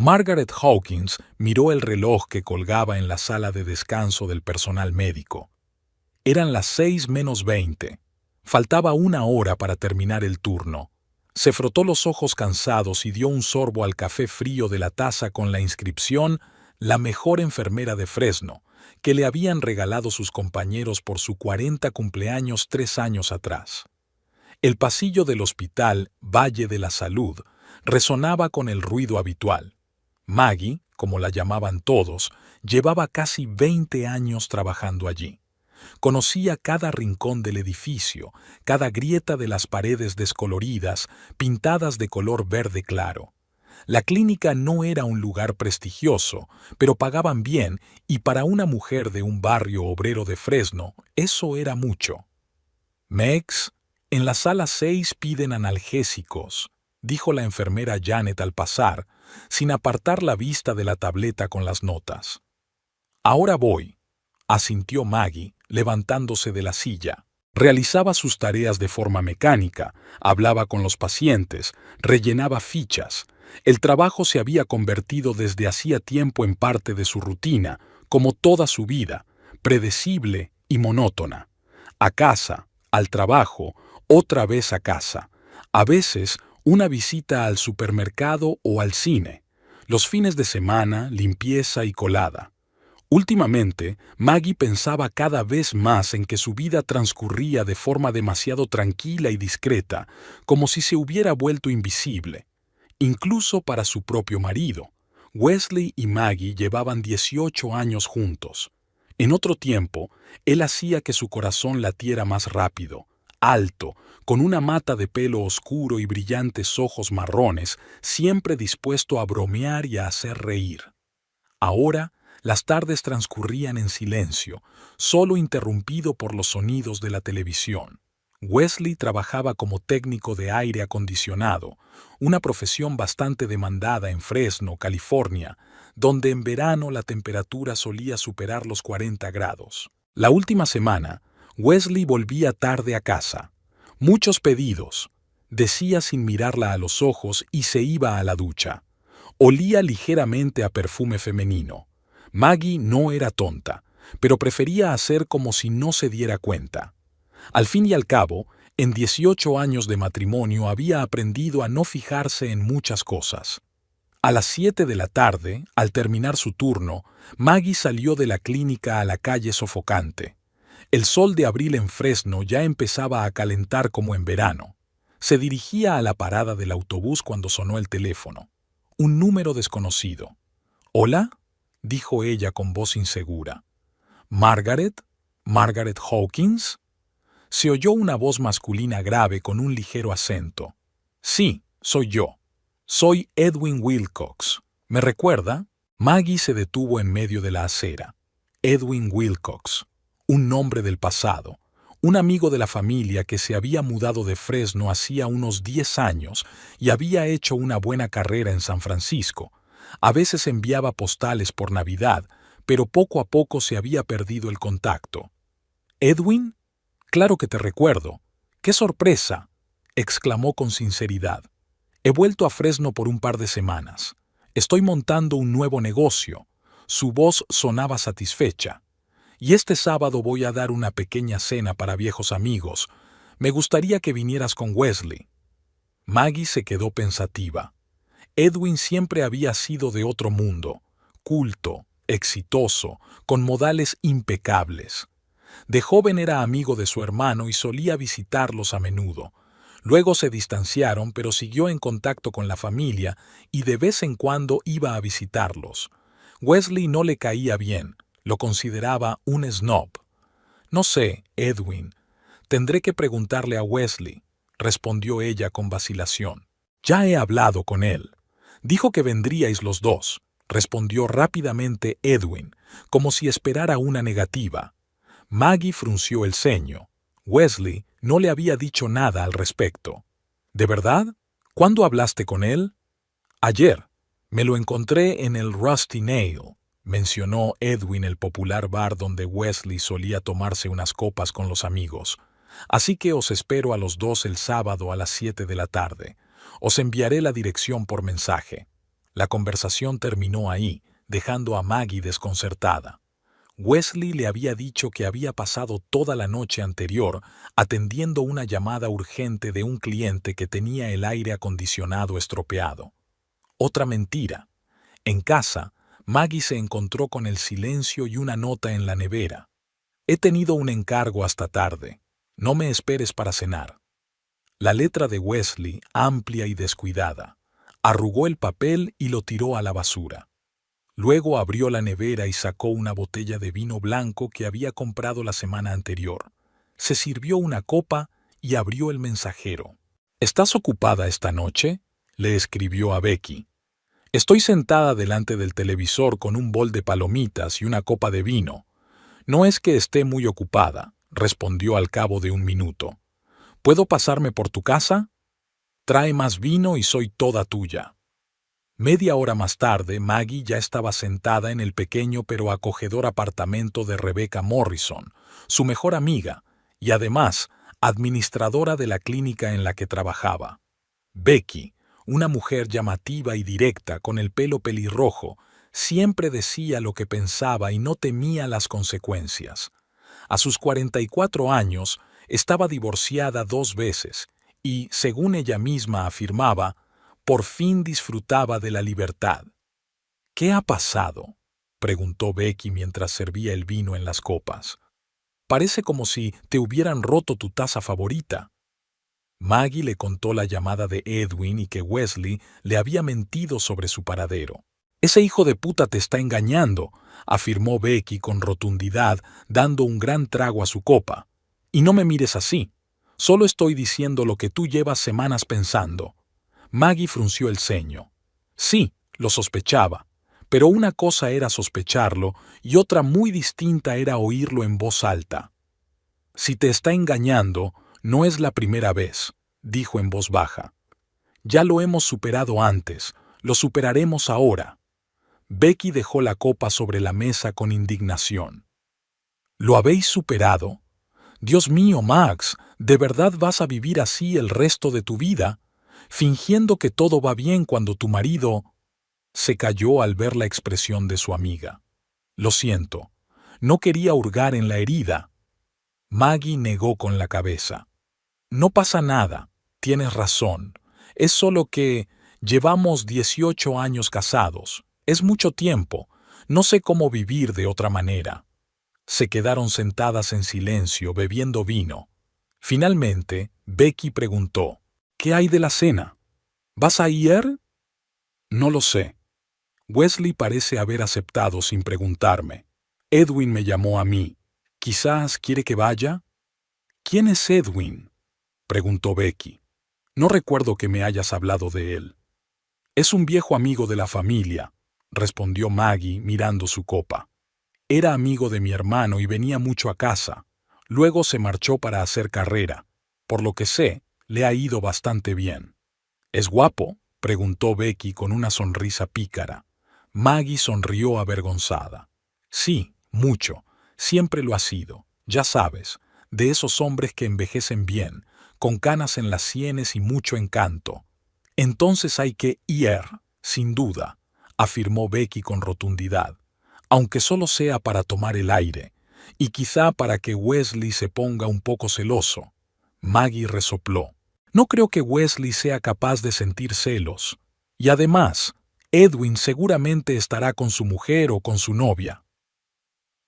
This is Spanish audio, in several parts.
Margaret Hawkins miró el reloj que colgaba en la sala de descanso del personal médico. Eran las 6:20. Faltaba una hora para terminar el turno. Se frotó los ojos cansados y dio un sorbo al café frío de la taza con la inscripción «La mejor enfermera de Fresno», que le habían regalado sus compañeros por su 40 cumpleaños 3 años atrás. El pasillo del hospital Valle de la Salud resonaba con el ruido habitual. Maggie, como la llamaban todos, llevaba casi 20 años trabajando allí. Conocía cada rincón del edificio, cada grieta de las paredes descoloridas, pintadas de color verde claro. La clínica no era un lugar prestigioso, pero pagaban bien y para una mujer de un barrio obrero de Fresno, eso era mucho. «Mex, en la sala 6 piden analgésicos», dijo la enfermera Janet al pasar, sin apartar la vista de la tableta con las notas. «Ahora voy», asintió Maggie, levantándose de la silla. Realizaba sus tareas de forma mecánica, hablaba con los pacientes, rellenaba fichas. El trabajo se había convertido desde hacía tiempo en parte de su rutina, como toda su vida, predecible y monótona. A casa, al trabajo, otra vez a casa. A veces, una visita al supermercado o al cine. Los fines de semana, limpieza y colada. Últimamente, Maggie pensaba cada vez más en que su vida transcurría de forma demasiado tranquila y discreta, como si se hubiera vuelto invisible. Incluso para su propio marido. Wesley y Maggie llevaban 18 años juntos. En otro tiempo, él hacía que su corazón latiera más rápido, alto, con una mata de pelo oscuro y brillantes ojos marrones, siempre dispuesto a bromear y a hacer reír. Ahora, las tardes transcurrían en silencio, solo interrumpido por los sonidos de la televisión. Wesley trabajaba como técnico de aire acondicionado, una profesión bastante demandada en Fresno, California, donde en verano la temperatura solía superar los 40 grados. La última semana, Wesley volvía tarde a casa. Muchos pedidos, decía sin mirarla a los ojos y se iba a la ducha. Olía ligeramente a perfume femenino. Maggie no era tonta, pero prefería hacer como si no se diera cuenta. Al fin y al cabo, en 18 años de matrimonio había aprendido a no fijarse en muchas cosas. A las 7 de la tarde, al terminar su turno, Maggie salió de la clínica a la calle sofocante. El sol de abril en Fresno ya empezaba a calentar como en verano. Se dirigía a la parada del autobús cuando sonó el teléfono. Un número desconocido. «¿Hola?», dijo ella con voz insegura. «¿Margaret? ¿Margaret Hawkins?». Se oyó una voz masculina grave con un ligero acento. «Sí, soy yo. Soy Edwin Wilcox. ¿Me recuerda?». Maggie se detuvo en medio de la acera. Edwin Wilcox, un nombre del pasado, un amigo de la familia que se había mudado de Fresno hacía unos 10 años y había hecho una buena carrera en San Francisco. A veces enviaba postales por Navidad, pero poco a poco se había perdido el contacto. «¿Edwin? Claro que te recuerdo. ¡Qué sorpresa!», exclamó con sinceridad. «He vuelto a Fresno por un par de semanas. Estoy montando un nuevo negocio». Su voz sonaba satisfecha. «Y este sábado voy a dar una pequeña cena para viejos amigos. Me gustaría que vinieras con Wesley». Maggie se quedó pensativa. Edwin siempre había sido de otro mundo, culto, exitoso, con modales impecables. De joven era amigo de su hermano y solía visitarlos a menudo. Luego se distanciaron, pero siguió en contacto con la familia y de vez en cuando iba a visitarlos. Wesley no le caía bien, lo consideraba un snob. «No sé, Edwin. Tendré que preguntarle a Wesley», respondió ella con vacilación. «Ya he hablado con él. Dijo que vendríais los dos», respondió rápidamente Edwin, como si esperara una negativa. Maggie frunció el ceño. Wesley no le había dicho nada al respecto. «¿De verdad? ¿Cuándo hablaste con él?» «Ayer. Me lo encontré en el Rusty Nail», mencionó Edwin el popular bar donde Wesley solía tomarse unas copas con los amigos. «Así que os espero a los dos el sábado a las 7 de la tarde. Os enviaré la dirección por mensaje». La conversación terminó ahí, dejando a Maggie desconcertada. Wesley le había dicho que había pasado toda la noche anterior atendiendo una llamada urgente de un cliente que tenía el aire acondicionado estropeado. Otra mentira. En casa, Maggie se encontró con el silencio y una nota en la nevera. He tenido un encargo hasta tarde. No me esperes para cenar. La letra de Wesley, amplia y descuidada, arrugó el papel y lo tiró a la basura. Luego abrió la nevera y sacó una botella de vino blanco que había comprado la semana anterior. Se sirvió una copa y abrió el mensajero. ¿Estás ocupada esta noche?, le escribió a Becky. Estoy sentada delante del televisor con un bol de palomitas y una copa de vino. No es que esté muy ocupada, respondió al cabo de un minuto. ¿Puedo pasarme por tu casa? Trae más vino y soy toda tuya. Media hora más tarde, Maggie ya estaba sentada en el pequeño pero acogedor apartamento de Rebecca Morrison, su mejor amiga, y además, administradora de la clínica en la que trabajaba. Becky, una mujer llamativa y directa con el pelo pelirrojo, siempre decía lo que pensaba y no temía las consecuencias. A sus 44 años, estaba divorciada 2 veces y, según ella misma afirmaba, por fin disfrutaba de la libertad. ¿Qué ha pasado?, preguntó Becky mientras servía el vino en las copas. Parece como si te hubieran roto tu taza favorita. Maggie le contó la llamada de Edwin y que Wesley le había mentido sobre su paradero. «Ese hijo de puta te está engañando», afirmó Becky con rotundidad, dando un gran trago a su copa. «Y no me mires así. Solo estoy diciendo lo que tú llevas semanas pensando». Maggie frunció el ceño. Sí, lo sospechaba, pero una cosa era sospecharlo y otra muy distinta era oírlo en voz alta. «Si te está engañando, no es la primera vez», dijo en voz baja. «Ya lo hemos superado antes, lo superaremos ahora». Becky dejó la copa sobre la mesa con indignación. «¿Lo habéis superado? Dios mío, Max, ¿de verdad vas a vivir así el resto de tu vida? Fingiendo que todo va bien cuando tu marido...» Se calló al ver la expresión de su amiga. «Lo siento, no quería hurgar en la herida». Maggie negó con la cabeza. «No pasa nada, tienes razón. Es solo que llevamos 18 años casados. Es mucho tiempo. No sé cómo vivir de otra manera». Se quedaron sentadas en silencio, bebiendo vino. Finalmente, Becky preguntó, «¿Qué hay de la cena? ¿Vas a ir?» «No lo sé. Wesley parece haber aceptado sin preguntarme. Edwin me llamó a mí. ¿Quizás quiere que vaya?» «¿Quién es Edwin?», preguntó Becky. «No recuerdo que me hayas hablado de él». «Es un viejo amigo de la familia», respondió Maggie mirando su copa. «Era amigo de mi hermano y venía mucho a casa. Luego se marchó para hacer carrera. Por lo que sé, le ha ido bastante bien». «¿Es guapo?», preguntó Becky con una sonrisa pícara. Maggie sonrió avergonzada. «Sí, mucho. Siempre lo ha sido. Ya sabes, de esos hombres que envejecen bien, con canas en las sienes y mucho encanto». «Entonces hay que ir, sin duda», afirmó Becky con rotundidad, «aunque solo sea para tomar el aire, y quizá para que Wesley se ponga un poco celoso». Maggie resopló. «No creo que Wesley sea capaz de sentir celos. Y además, Edwin seguramente estará con su mujer o con su novia.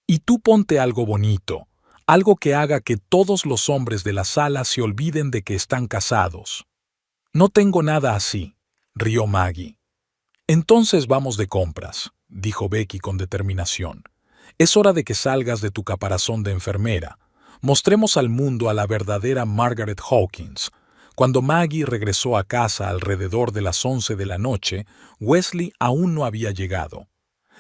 Y tú ponte algo bonito, algo que haga que todos los hombres de la sala se olviden de que están casados». «No tengo nada así», rió Maggie. «Entonces vamos de compras», dijo Becky con determinación. «Es hora de que salgas de tu caparazón de enfermera. Mostremos al mundo a la verdadera Margaret Hawkins». Cuando Maggie regresó a casa alrededor de las 11 de la noche, Wesley aún no había llegado.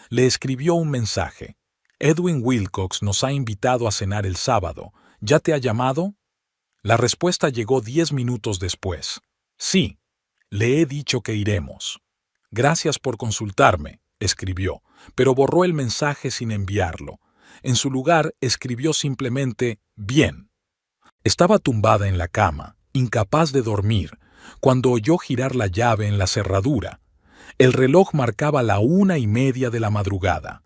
Le escribió un mensaje. «Edwin Wilcox nos ha invitado a cenar el sábado. ¿Ya te ha llamado?». La respuesta llegó 10 minutos después. «Sí, le he dicho que iremos». «Gracias por consultarme», escribió, pero borró el mensaje sin enviarlo. En su lugar escribió simplemente «bien». Estaba tumbada en la cama, incapaz de dormir, cuando oyó girar la llave en la cerradura. El reloj marcaba la 1:30 de la madrugada.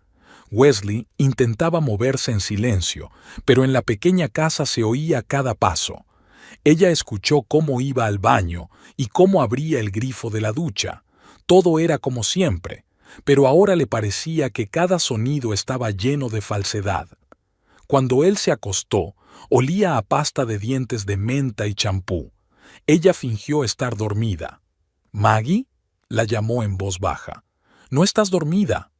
Wesley intentaba moverse en silencio, pero en la pequeña casa se oía cada paso. Ella escuchó cómo iba al baño y cómo abría el grifo de la ducha. Todo era como siempre, pero ahora le parecía que cada sonido estaba lleno de falsedad. Cuando él se acostó, olía a pasta de dientes de menta y champú. Ella fingió estar dormida. «¿Maggie?», la llamó en voz baja. «¿No estás dormida?».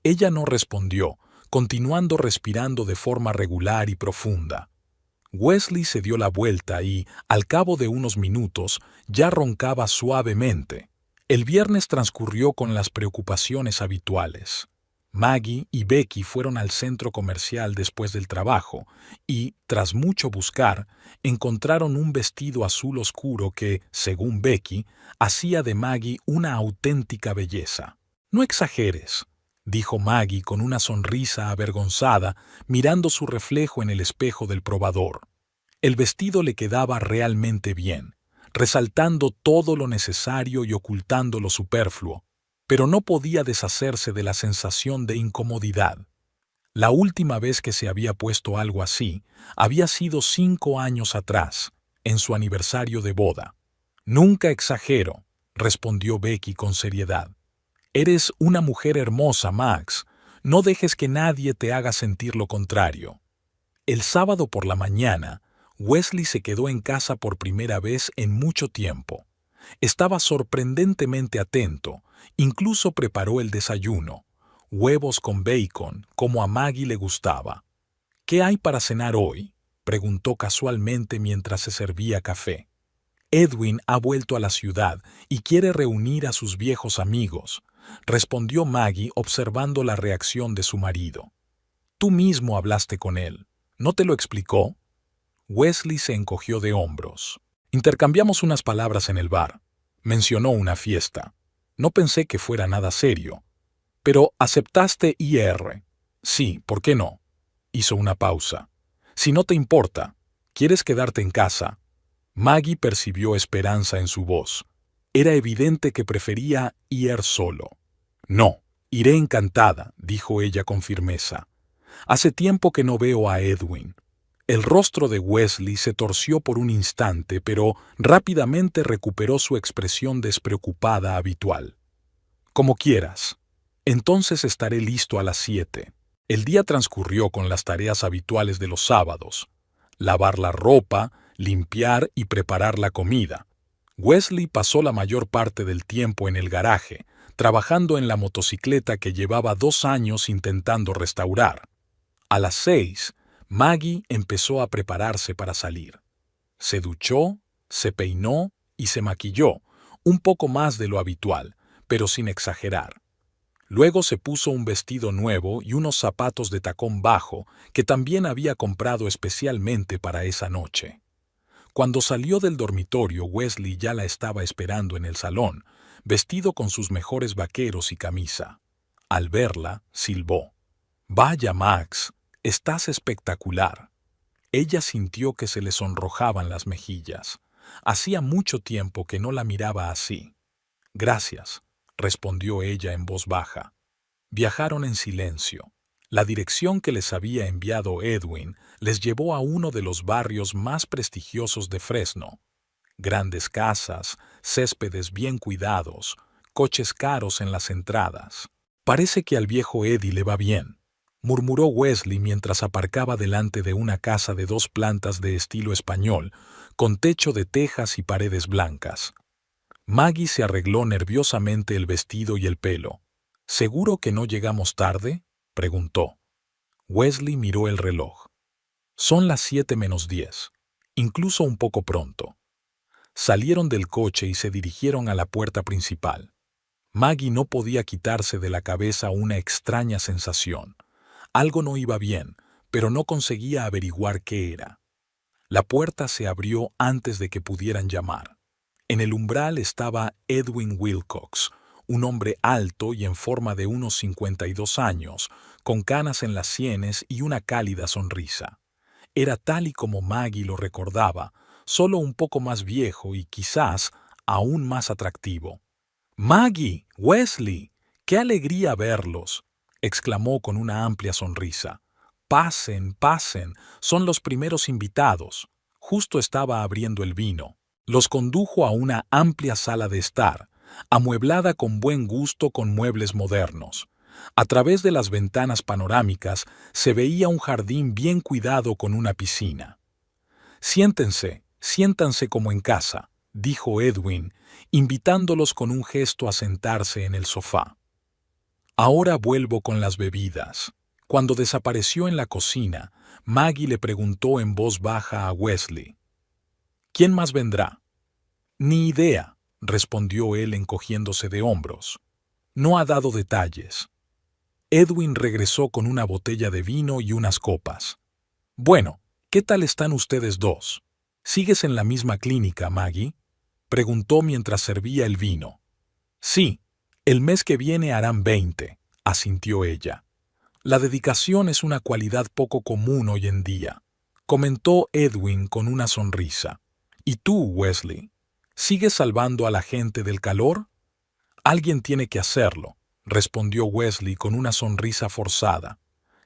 Ella no respondió, continuando respirando de forma regular y profunda. Wesley se dio la vuelta y, al cabo de unos minutos, ya roncaba suavemente. El viernes transcurrió con las preocupaciones habituales. Maggie y Becky fueron al centro comercial después del trabajo y, tras mucho buscar, encontraron un vestido azul oscuro que, según Becky, hacía de Maggie una auténtica belleza. «No exageres», dijo Maggie con una sonrisa avergonzada, mirando su reflejo en el espejo del probador. El vestido le quedaba realmente bien, resaltando todo lo necesario y ocultando lo superfluo, pero no podía deshacerse de la sensación de incomodidad. La última vez que se había puesto algo así había sido 5 años atrás, en su aniversario de boda. «Nunca exagero», respondió Becky con seriedad. «Eres una mujer hermosa, Max. No dejes que nadie te haga sentir lo contrario». El sábado por la mañana, Wesley se quedó en casa por primera vez en mucho tiempo. Estaba sorprendentemente atento, incluso preparó el desayuno, huevos con bacon, como a Maggie le gustaba. «¿Qué hay para cenar hoy?», preguntó casualmente mientras se servía café. «Edwin ha vuelto a la ciudad y quiere reunir a sus viejos amigos», respondió Maggie observando la reacción de su marido. «Tú mismo hablaste con él. ¿No te lo explicó?». Wesley se encogió de hombros. «Intercambiamos unas palabras en el bar. Mencionó una fiesta. No pensé que fuera nada serio. Pero aceptaste IR. Sí, ¿por qué no?». Hizo una pausa. «Si no te importa, ¿quieres quedarte en casa?». Maggie percibió esperanza en su voz. Era evidente que prefería ir solo. «No, iré encantada», dijo ella con firmeza. «Hace tiempo que no veo a Edwin». El rostro de Wesley se torció por un instante, pero rápidamente recuperó su expresión despreocupada habitual. «Como quieras. Entonces estaré listo a las 7». El día transcurrió con las tareas habituales de los sábados: lavar la ropa, limpiar y preparar la comida. Wesley pasó la mayor parte del tiempo en el garaje, trabajando en la motocicleta que llevaba 2 años intentando restaurar. A las 6, Maggie empezó a prepararse para salir. Se duchó, se peinó y se maquilló, un poco más de lo habitual, pero sin exagerar. Luego se puso un vestido nuevo y unos zapatos de tacón bajo que también había comprado especialmente para esa noche. Cuando salió del dormitorio, Wesley ya la estaba esperando en el salón, vestido con sus mejores vaqueros y camisa. Al verla, silbó. «Vaya, Max, estás espectacular». Ella sintió que se le sonrojaban las mejillas. Hacía mucho tiempo que no la miraba así. «Gracias», respondió ella en voz baja. Viajaron en silencio. La dirección que les había enviado Edwin les llevó a uno de los barrios más prestigiosos de Fresno. Grandes casas, céspedes bien cuidados, coches caros en las entradas. «Parece que al viejo Eddie le va bien», murmuró Wesley mientras aparcaba delante de una casa de 2 plantas de estilo español, con techo de tejas y paredes blancas. Maggie se arregló nerviosamente el vestido y el pelo. «¿Seguro que no llegamos tarde?», preguntó. Wesley miró el reloj. «Son las 7:10, incluso un poco pronto». Salieron del coche y se dirigieron a la puerta principal. Maggie no podía quitarse de la cabeza una extraña sensación. Algo no iba bien, pero no conseguía averiguar qué era. La puerta se abrió antes de que pudieran llamar. En el umbral estaba Edwin Wilcox, un hombre alto y en forma de unos 52 años, con canas en las sienes y una cálida sonrisa. Era tal y como Maggie lo recordaba, solo un poco más viejo y quizás aún más atractivo. Maggie, Wesley, qué alegría verlos, exclamó con una amplia sonrisa. Pasen, pasen, son los primeros invitados. Justo estaba abriendo el vino. Los condujo a una amplia sala de estar, amueblada con buen gusto con muebles modernos. A través de las ventanas panorámicas se veía un jardín bien cuidado con una piscina. Siéntense, siéntanse como en casa, dijo Edwin, invitándolos con un gesto a sentarse en el sofá. Ahora vuelvo con las bebidas. Cuando desapareció en la cocina, Maggie le preguntó en voz baja a Wesley: ¿Quién más vendrá? Ni idea, respondió él encogiéndose de hombros. No ha dado detalles. Edwin regresó con una botella de vino y unas copas. Bueno, ¿qué tal están ustedes dos? ¿Sigues en la misma clínica, Maggie?, preguntó mientras servía el vino. Sí, el mes que viene harán 20, asintió ella. La dedicación es una cualidad poco común hoy en día, comentó Edwin con una sonrisa. ¿Y tú, Wesley? ¿Sigues salvando a la gente del calor? Alguien tiene que hacerlo, respondió Wesley con una sonrisa forzada.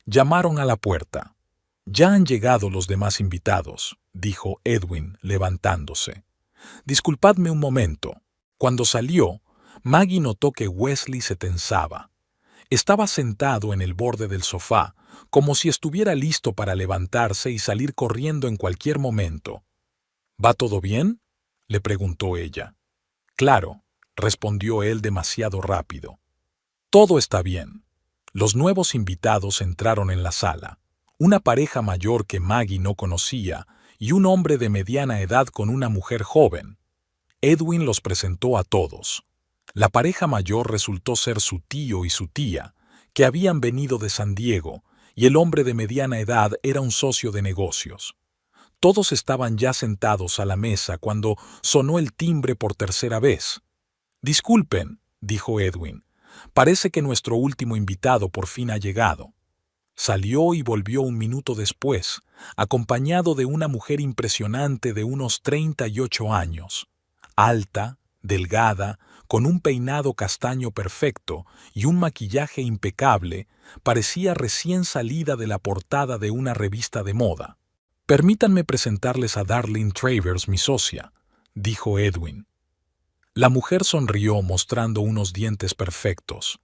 Llamaron a la puerta. Ya han llegado los demás invitados, dijo Edwin, levantándose. Disculpadme un momento. Cuando salió, Maggie notó que Wesley se tensaba. Estaba sentado en el borde del sofá, como si estuviera listo para levantarse y salir corriendo en cualquier momento. ¿Va todo bien?, le preguntó ella. Claro, respondió él demasiado rápido. Todo está bien. Los nuevos invitados entraron en la sala. Una pareja mayor que Maggie no conocía y un hombre de mediana edad con una mujer joven. Edwin los presentó a todos. La pareja mayor resultó ser su tío y su tía, que habían venido de San Diego, y el hombre de mediana edad era un socio de negocios. Todos estaban ya sentados a la mesa cuando sonó el timbre por tercera vez. «Disculpen», dijo Edwin, «parece que nuestro último invitado por fin ha llegado». Salió y volvió un minuto después, acompañado de una mujer impresionante de unos 38 años, alta, delgada, con un peinado castaño perfecto y un maquillaje impecable. Parecía recién salida de la portada de una revista de moda. «Permítanme presentarles a Darlene Travers, mi socia», dijo Edwin. La mujer sonrió mostrando unos dientes perfectos.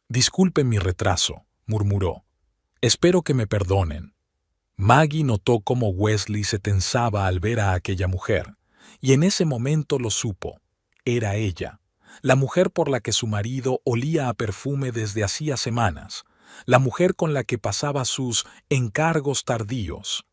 «Disculpen mi retraso», murmuró. «Espero que me perdonen». Maggie notó cómo Wesley se tensaba al ver a aquella mujer, y en ese momento lo supo. Era ella, la mujer por la que su marido olía a perfume desde hacía semanas, la mujer con la que pasaba sus encargos tardíos.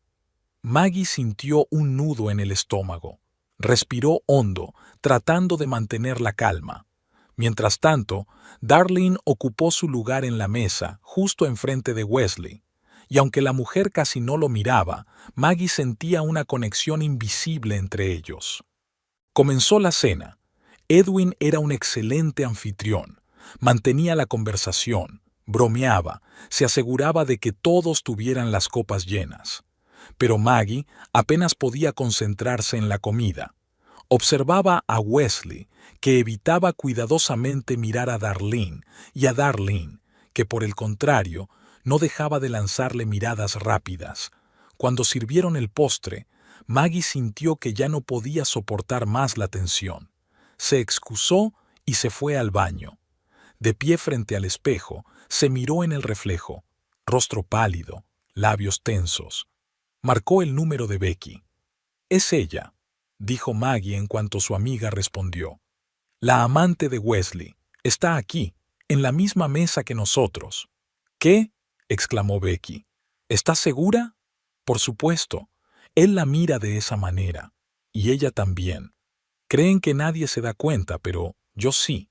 Maggie sintió un nudo en el estómago. Respiró hondo, tratando de mantener la calma. Mientras tanto, Darlene ocupó su lugar en la mesa, justo enfrente de Wesley. Y aunque la mujer casi no lo miraba, Maggie sentía una conexión invisible entre ellos. Comenzó la cena. Edwin era un excelente anfitrión. Mantenía la conversación, bromeaba, se aseguraba de que todos tuvieran las copas llenas. Pero Maggie apenas podía concentrarse en la comida. Observaba a Wesley, que evitaba cuidadosamente mirar a Darlene, y a Darlene, que por el contrario, no dejaba de lanzarle miradas rápidas. Cuando sirvieron el postre, Maggie sintió que ya no podía soportar más la tensión. Se excusó y se fue al baño. De pie frente al espejo, se miró en el reflejo, rostro pálido, labios tensos. Marcó el número de Becky. «Es ella», dijo Maggie en cuanto su amiga respondió. «La amante de Wesley. Está aquí, en la misma mesa que nosotros». «¿Qué?», exclamó Becky. «¿Estás segura?». «Por supuesto. Él la mira de esa manera. Y ella también. Creen que nadie se da cuenta, pero yo sí».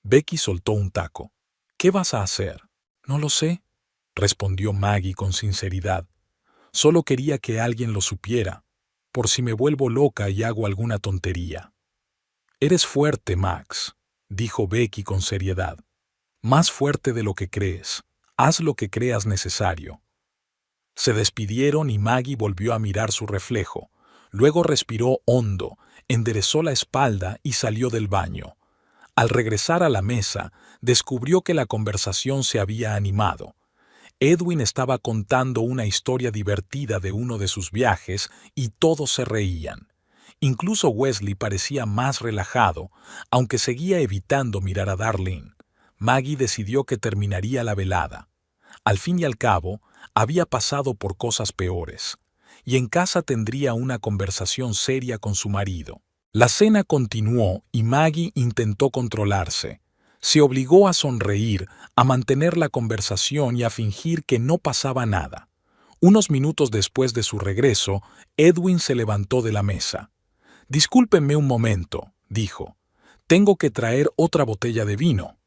Becky soltó un taco. «¿Qué vas a hacer?». «No lo sé», respondió Maggie con sinceridad. «Solo quería que alguien lo supiera, por si me vuelvo loca y hago alguna tontería». «Eres fuerte, Max», dijo Becky con seriedad. «Más fuerte de lo que crees. Haz lo que creas necesario». Se despidieron y Maggie volvió a mirar su reflejo. Luego respiró hondo, enderezó la espalda y salió del baño. Al regresar a la mesa, descubrió que la conversación se había animado. Edwin estaba contando una historia divertida de uno de sus viajes y todos se reían. Incluso Wesley parecía más relajado, aunque seguía evitando mirar a Darlene. Maggie decidió que terminaría la velada. Al fin y al cabo, había pasado por cosas peores, y en casa tendría una conversación seria con su marido. La cena continuó y Maggie intentó controlarse. Se obligó a sonreír, a mantener la conversación y a fingir que no pasaba nada. Unos minutos después de su regreso, Edwin se levantó de la mesa. «Discúlpenme un momento», dijo. «Tengo que traer otra botella de vino».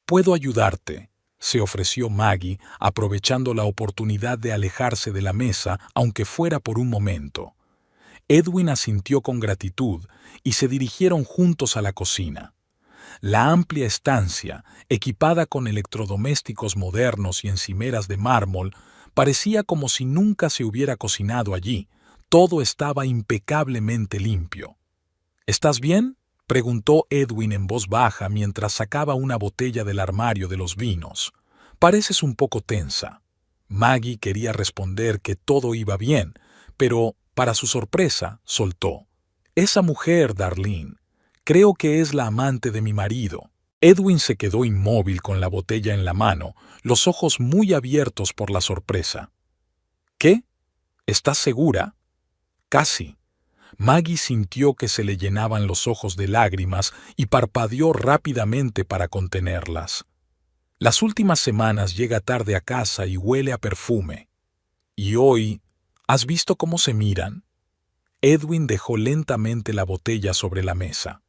«¿Puedo ayudarte?», se ofreció Maggie, aprovechando la oportunidad de alejarse de la mesa, aunque fuera por un momento. Edwin asintió con gratitud y se dirigieron juntos a la cocina. La amplia estancia, equipada con electrodomésticos modernos y encimeras de mármol, parecía como si nunca se hubiera cocinado allí. Todo estaba impecablemente limpio. «¿Estás bien?», preguntó Edwin en voz baja mientras sacaba una botella del armario de los vinos. «Pareces un poco tensa». Maggie quería responder que todo iba bien, pero, para su sorpresa, soltó. «Esa mujer, Darlene, creo que es la amante de mi marido». Edwin se quedó inmóvil con la botella en la mano, los ojos muy abiertos por la sorpresa. «¿Qué? ¿Estás segura?» «Casi». Maggie sintió que se le llenaban los ojos de lágrimas y parpadeó rápidamente para contenerlas. «Las últimas semanas llega tarde a casa y huele a perfume. Y hoy, ¿has visto cómo se miran?» Edwin dejó lentamente la botella sobre la mesa.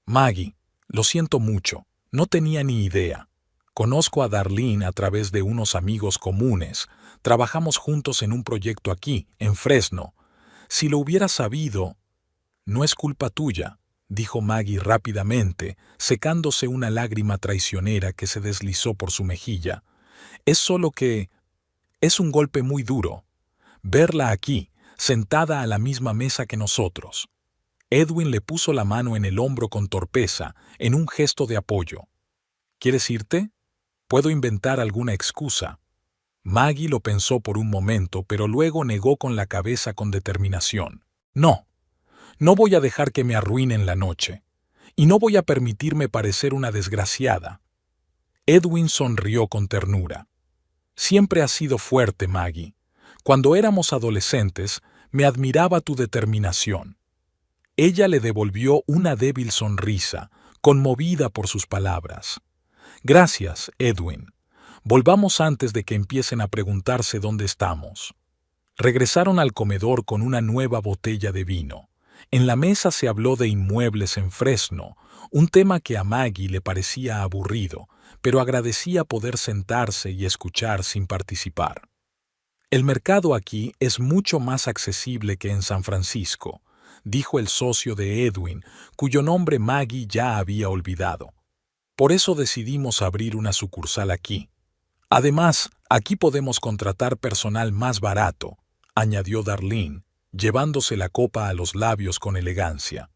«Maggie, lo siento mucho, no tenía ni idea. Conozco a Darlene a través de unos amigos comunes. Trabajamos juntos en un proyecto aquí, en Fresno. Si lo hubiera sabido...» «No es culpa tuya», dijo Maggie rápidamente, secándose una lágrima traicionera que se deslizó por su mejilla. «Es solo que... es un golpe muy duro. Verla aquí, sentada a la misma mesa que nosotros». Edwin le puso la mano en el hombro con torpeza, en un gesto de apoyo. «¿Quieres irte? Puedo inventar alguna excusa». Maggie lo pensó por un momento, pero luego negó con la cabeza con determinación. «No. No voy a dejar que me arruinen la noche. Y no voy a permitirme parecer una desgraciada». Edwin sonrió con ternura. «Siempre has sido fuerte, Maggie. Cuando éramos adolescentes, me admiraba tu determinación». Ella le devolvió una débil sonrisa, conmovida por sus palabras. «Gracias, Edwin. Volvamos antes de que empiecen a preguntarse dónde estamos». Regresaron al comedor con una nueva botella de vino. En la mesa se habló de inmuebles en Fresno, un tema que a Maggie le parecía aburrido, pero agradecía poder sentarse y escuchar sin participar. «El mercado aquí es mucho más accesible que en San Francisco», dijo el socio de Edwin, cuyo nombre Maggie ya había olvidado. «Por eso decidimos abrir una sucursal aquí. Además, aquí podemos contratar personal más barato», añadió Darlene, llevándose la copa a los labios con elegancia.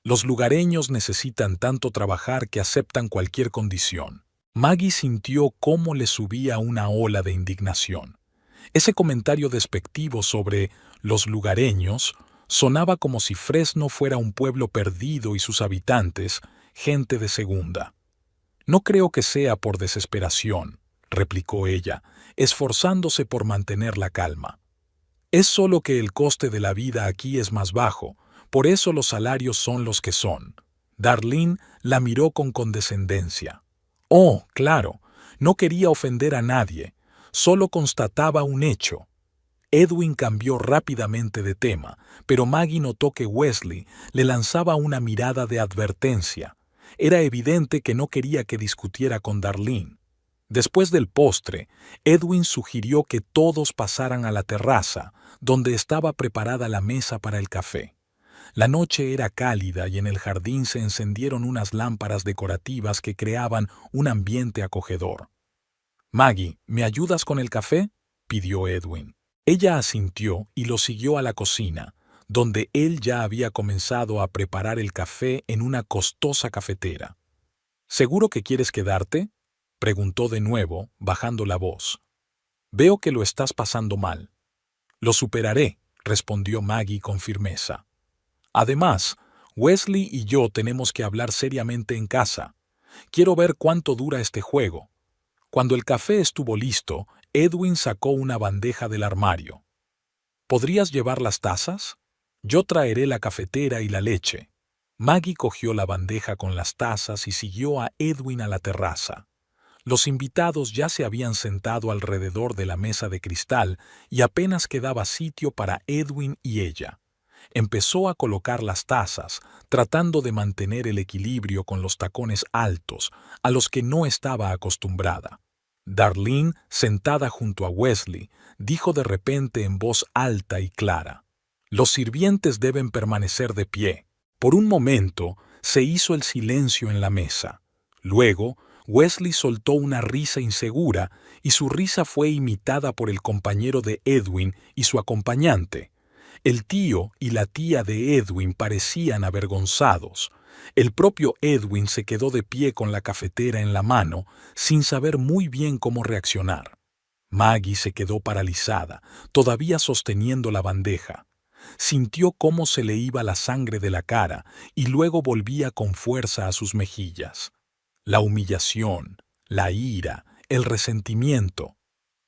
«Los lugareños necesitan tanto trabajar que aceptan cualquier condición». Maggie sintió cómo le subía una ola de indignación. Ese comentario despectivo sobre los lugareños sonaba como si Fresno fuera un pueblo perdido y sus habitantes, gente de segunda. «No creo que sea por desesperación», replicó ella, esforzándose por mantener la calma. «Es solo que el coste de la vida aquí es más bajo, por eso los salarios son los que son». Darlene la miró con condescendencia. «Oh, claro, no quería ofender a nadie, solo constataba un hecho». Edwin cambió rápidamente de tema, pero Maggie notó que Wesley le lanzaba una mirada de advertencia. Era evidente que no quería que discutiera con Darlene. Después del postre, Edwin sugirió que todos pasaran a la terraza, donde estaba preparada la mesa para el café. La noche era cálida y en el jardín se encendieron unas lámparas decorativas que creaban un ambiente acogedor. «Maggie, ¿me ayudas con el café?», pidió Edwin. Ella asintió y lo siguió a la cocina, donde él ya había comenzado a preparar el café en una costosa cafetera. ¿Seguro que quieres quedarte?, preguntó de nuevo, bajando la voz. Veo que lo estás pasando mal. Lo superaré, respondió Maggie con firmeza. Además, Wesley y yo tenemos que hablar seriamente en casa. Quiero ver cuánto dura este juego. Cuando el café estuvo listo, Edwin sacó una bandeja del armario. ¿Podrías llevar las tazas? Yo traeré la cafetera y la leche. Maggie cogió la bandeja con las tazas y siguió a Edwin a la terraza. Los invitados ya se habían sentado alrededor de la mesa de cristal y apenas quedaba sitio para Edwin y ella. Empezó a colocar las tazas, tratando de mantener el equilibrio con los tacones altos, a los que no estaba acostumbrada. Darlene, sentada junto a Wesley, dijo de repente en voz alta y clara: «Los sirvientes deben permanecer de pie». Por un momento se hizo el silencio en la mesa. Luego, Wesley soltó una risa insegura y su risa fue imitada por el compañero de Edwin y su acompañante. El tío y la tía de Edwin parecían avergonzados. El propio Edwin se quedó de pie con la cafetera en la mano, sin saber muy bien cómo reaccionar. Maggie se quedó paralizada, todavía sosteniendo la bandeja. Sintió cómo se le iba la sangre de la cara y luego volvía con fuerza a sus mejillas. La humillación, la ira, el resentimiento,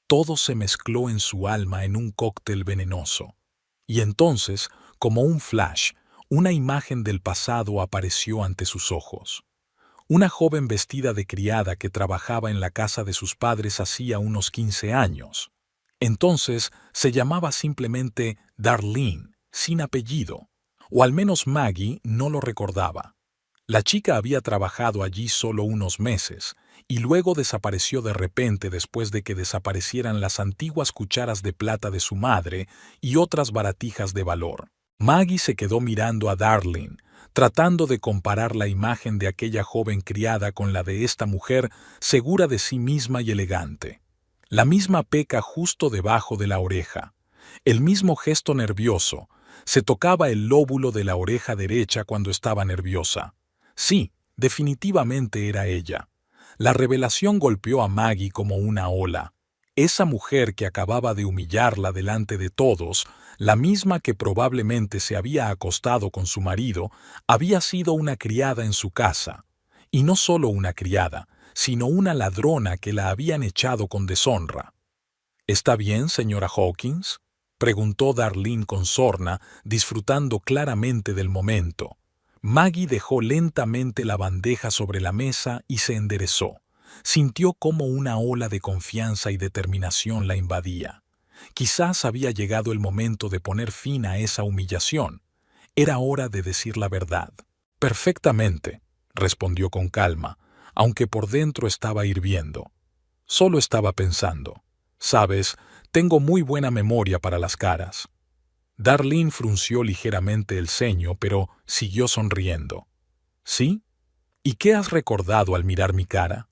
todo se mezcló en su alma en un cóctel venenoso. Y entonces, como un flash, una imagen del pasado apareció ante sus ojos. Una joven vestida de criada que trabajaba en la casa de sus padres hacía unos 15 años. Entonces se llamaba simplemente Darlene, sin apellido, o al menos Maggie no lo recordaba. La chica había trabajado allí solo unos meses, y luego desapareció de repente después de que desaparecieran las antiguas cucharas de plata de su madre y otras baratijas de valor. Maggie se quedó mirando a Darlene, tratando de comparar la imagen de aquella joven criada con la de esta mujer segura de sí misma y elegante. La misma peca justo debajo de la oreja, el mismo gesto nervioso, se tocaba el lóbulo de la oreja derecha cuando estaba nerviosa. Sí, definitivamente era ella. La revelación golpeó a Maggie como una ola. Esa mujer que acababa de humillarla delante de todos, la misma que probablemente se había acostado con su marido, había sido una criada en su casa. Y no solo una criada, sino una ladrona que la habían echado con deshonra. «¿Está bien, señora Hawkins?», preguntó Darlene con sorna, disfrutando claramente del momento. Maggie dejó lentamente la bandeja sobre la mesa y se enderezó. Sintió como una ola de confianza y determinación la invadía. Quizás había llegado el momento de poner fin a esa humillación. Era hora de decir la verdad. «Perfectamente», respondió con calma, aunque por dentro estaba hirviendo. Solo estaba pensando. «Sabes, tengo muy buena memoria para las caras». Darlene frunció ligeramente el ceño, pero siguió sonriendo. «¿Sí? ¿Y qué has recordado al mirar mi cara?»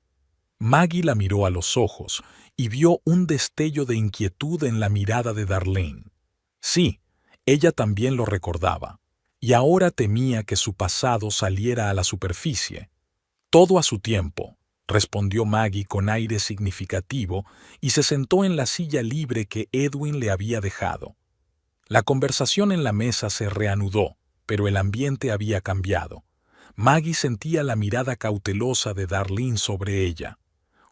Maggie la miró a los ojos y vio un destello de inquietud en la mirada de Darlene. Sí, ella también lo recordaba, y ahora temía que su pasado saliera a la superficie. «Todo a su tiempo», respondió Maggie con aire significativo y se sentó en la silla libre que Edwin le había dejado. La conversación en la mesa se reanudó, pero el ambiente había cambiado. Maggie sentía la mirada cautelosa de Darlene sobre ella.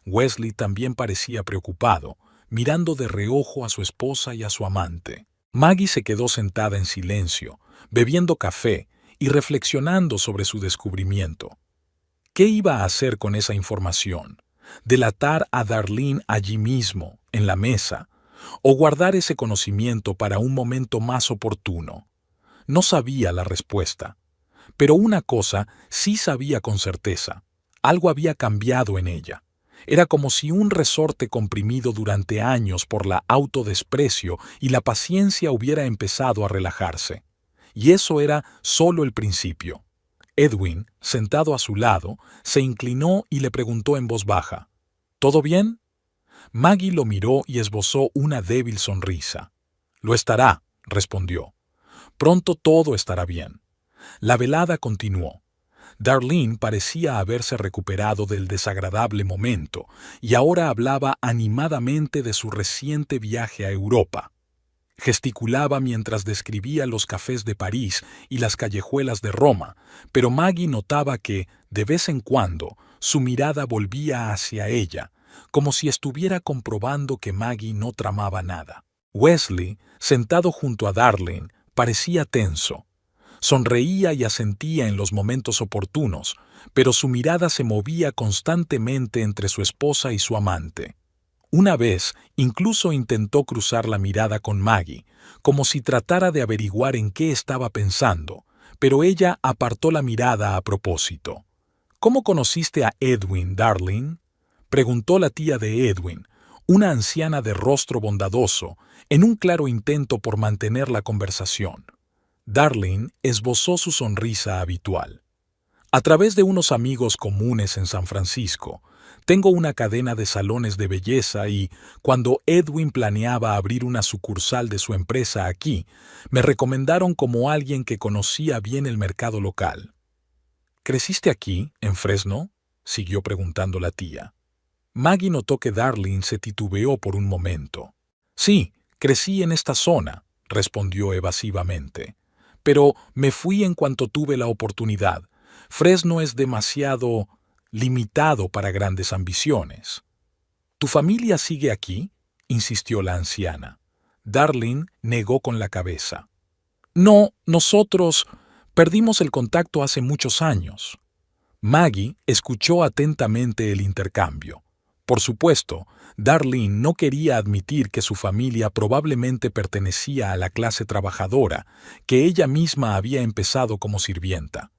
Wesley también parecía preocupado, mirando de reojo a su esposa y a su amante. Maggie se quedó sentada en silencio, bebiendo café y reflexionando sobre su descubrimiento. ¿Qué iba a hacer con esa información? ¿Delatar a Darlene allí mismo, en la mesa, o guardar ese conocimiento para un momento más oportuno? No sabía la respuesta. Pero una cosa sí sabía con certeza. Algo había cambiado en ella. Era como si un resorte comprimido durante años por la autodesprecio y la paciencia hubiera empezado a relajarse. Y eso era solo el principio. Edwin, sentado a su lado, se inclinó y le preguntó en voz baja: «¿Todo bien?». Maggie lo miró y esbozó una débil sonrisa. «Lo estará», respondió. «Pronto todo estará bien». La velada continuó. Darlene parecía haberse recuperado del desagradable momento y ahora hablaba animadamente de su reciente viaje a Europa. Gesticulaba mientras describía los cafés de París y las callejuelas de Roma, pero Maggie notaba que, de vez en cuando, su mirada volvía hacia ella, como si estuviera comprobando que Maggie no tramaba nada. Wesley, sentado junto a Darlene, parecía tenso. Sonreía y asentía en los momentos oportunos, pero su mirada se movía constantemente entre su esposa y su amante. Una vez, incluso intentó cruzar la mirada con Maggie, como si tratara de averiguar en qué estaba pensando, pero ella apartó la mirada a propósito. ¿Cómo conociste a Edwin, Darlene?, preguntó la tía de Edwin, una anciana de rostro bondadoso, en un claro intento por mantener la conversación. Darlene esbozó su sonrisa habitual. A través de unos amigos comunes en San Francisco, tengo una cadena de salones de belleza y, cuando Edwin planeaba abrir una sucursal de su empresa aquí, me recomendaron como alguien que conocía bien el mercado local. ¿Creciste aquí, en Fresno?, siguió preguntando la tía. Maggie notó que Darlene se titubeó por un momento. Sí, crecí en esta zona, respondió evasivamente. Pero me fui en cuanto tuve la oportunidad. Fresno es demasiado limitado para grandes ambiciones. ¿Tu familia sigue aquí?, insistió la anciana. Darlene negó con la cabeza. No, nosotros perdimos el contacto hace muchos años. Maggie escuchó atentamente el intercambio. Por supuesto, Darlene no quería admitir que su familia probablemente pertenecía a la clase trabajadora, que ella misma había empezado como sirvienta.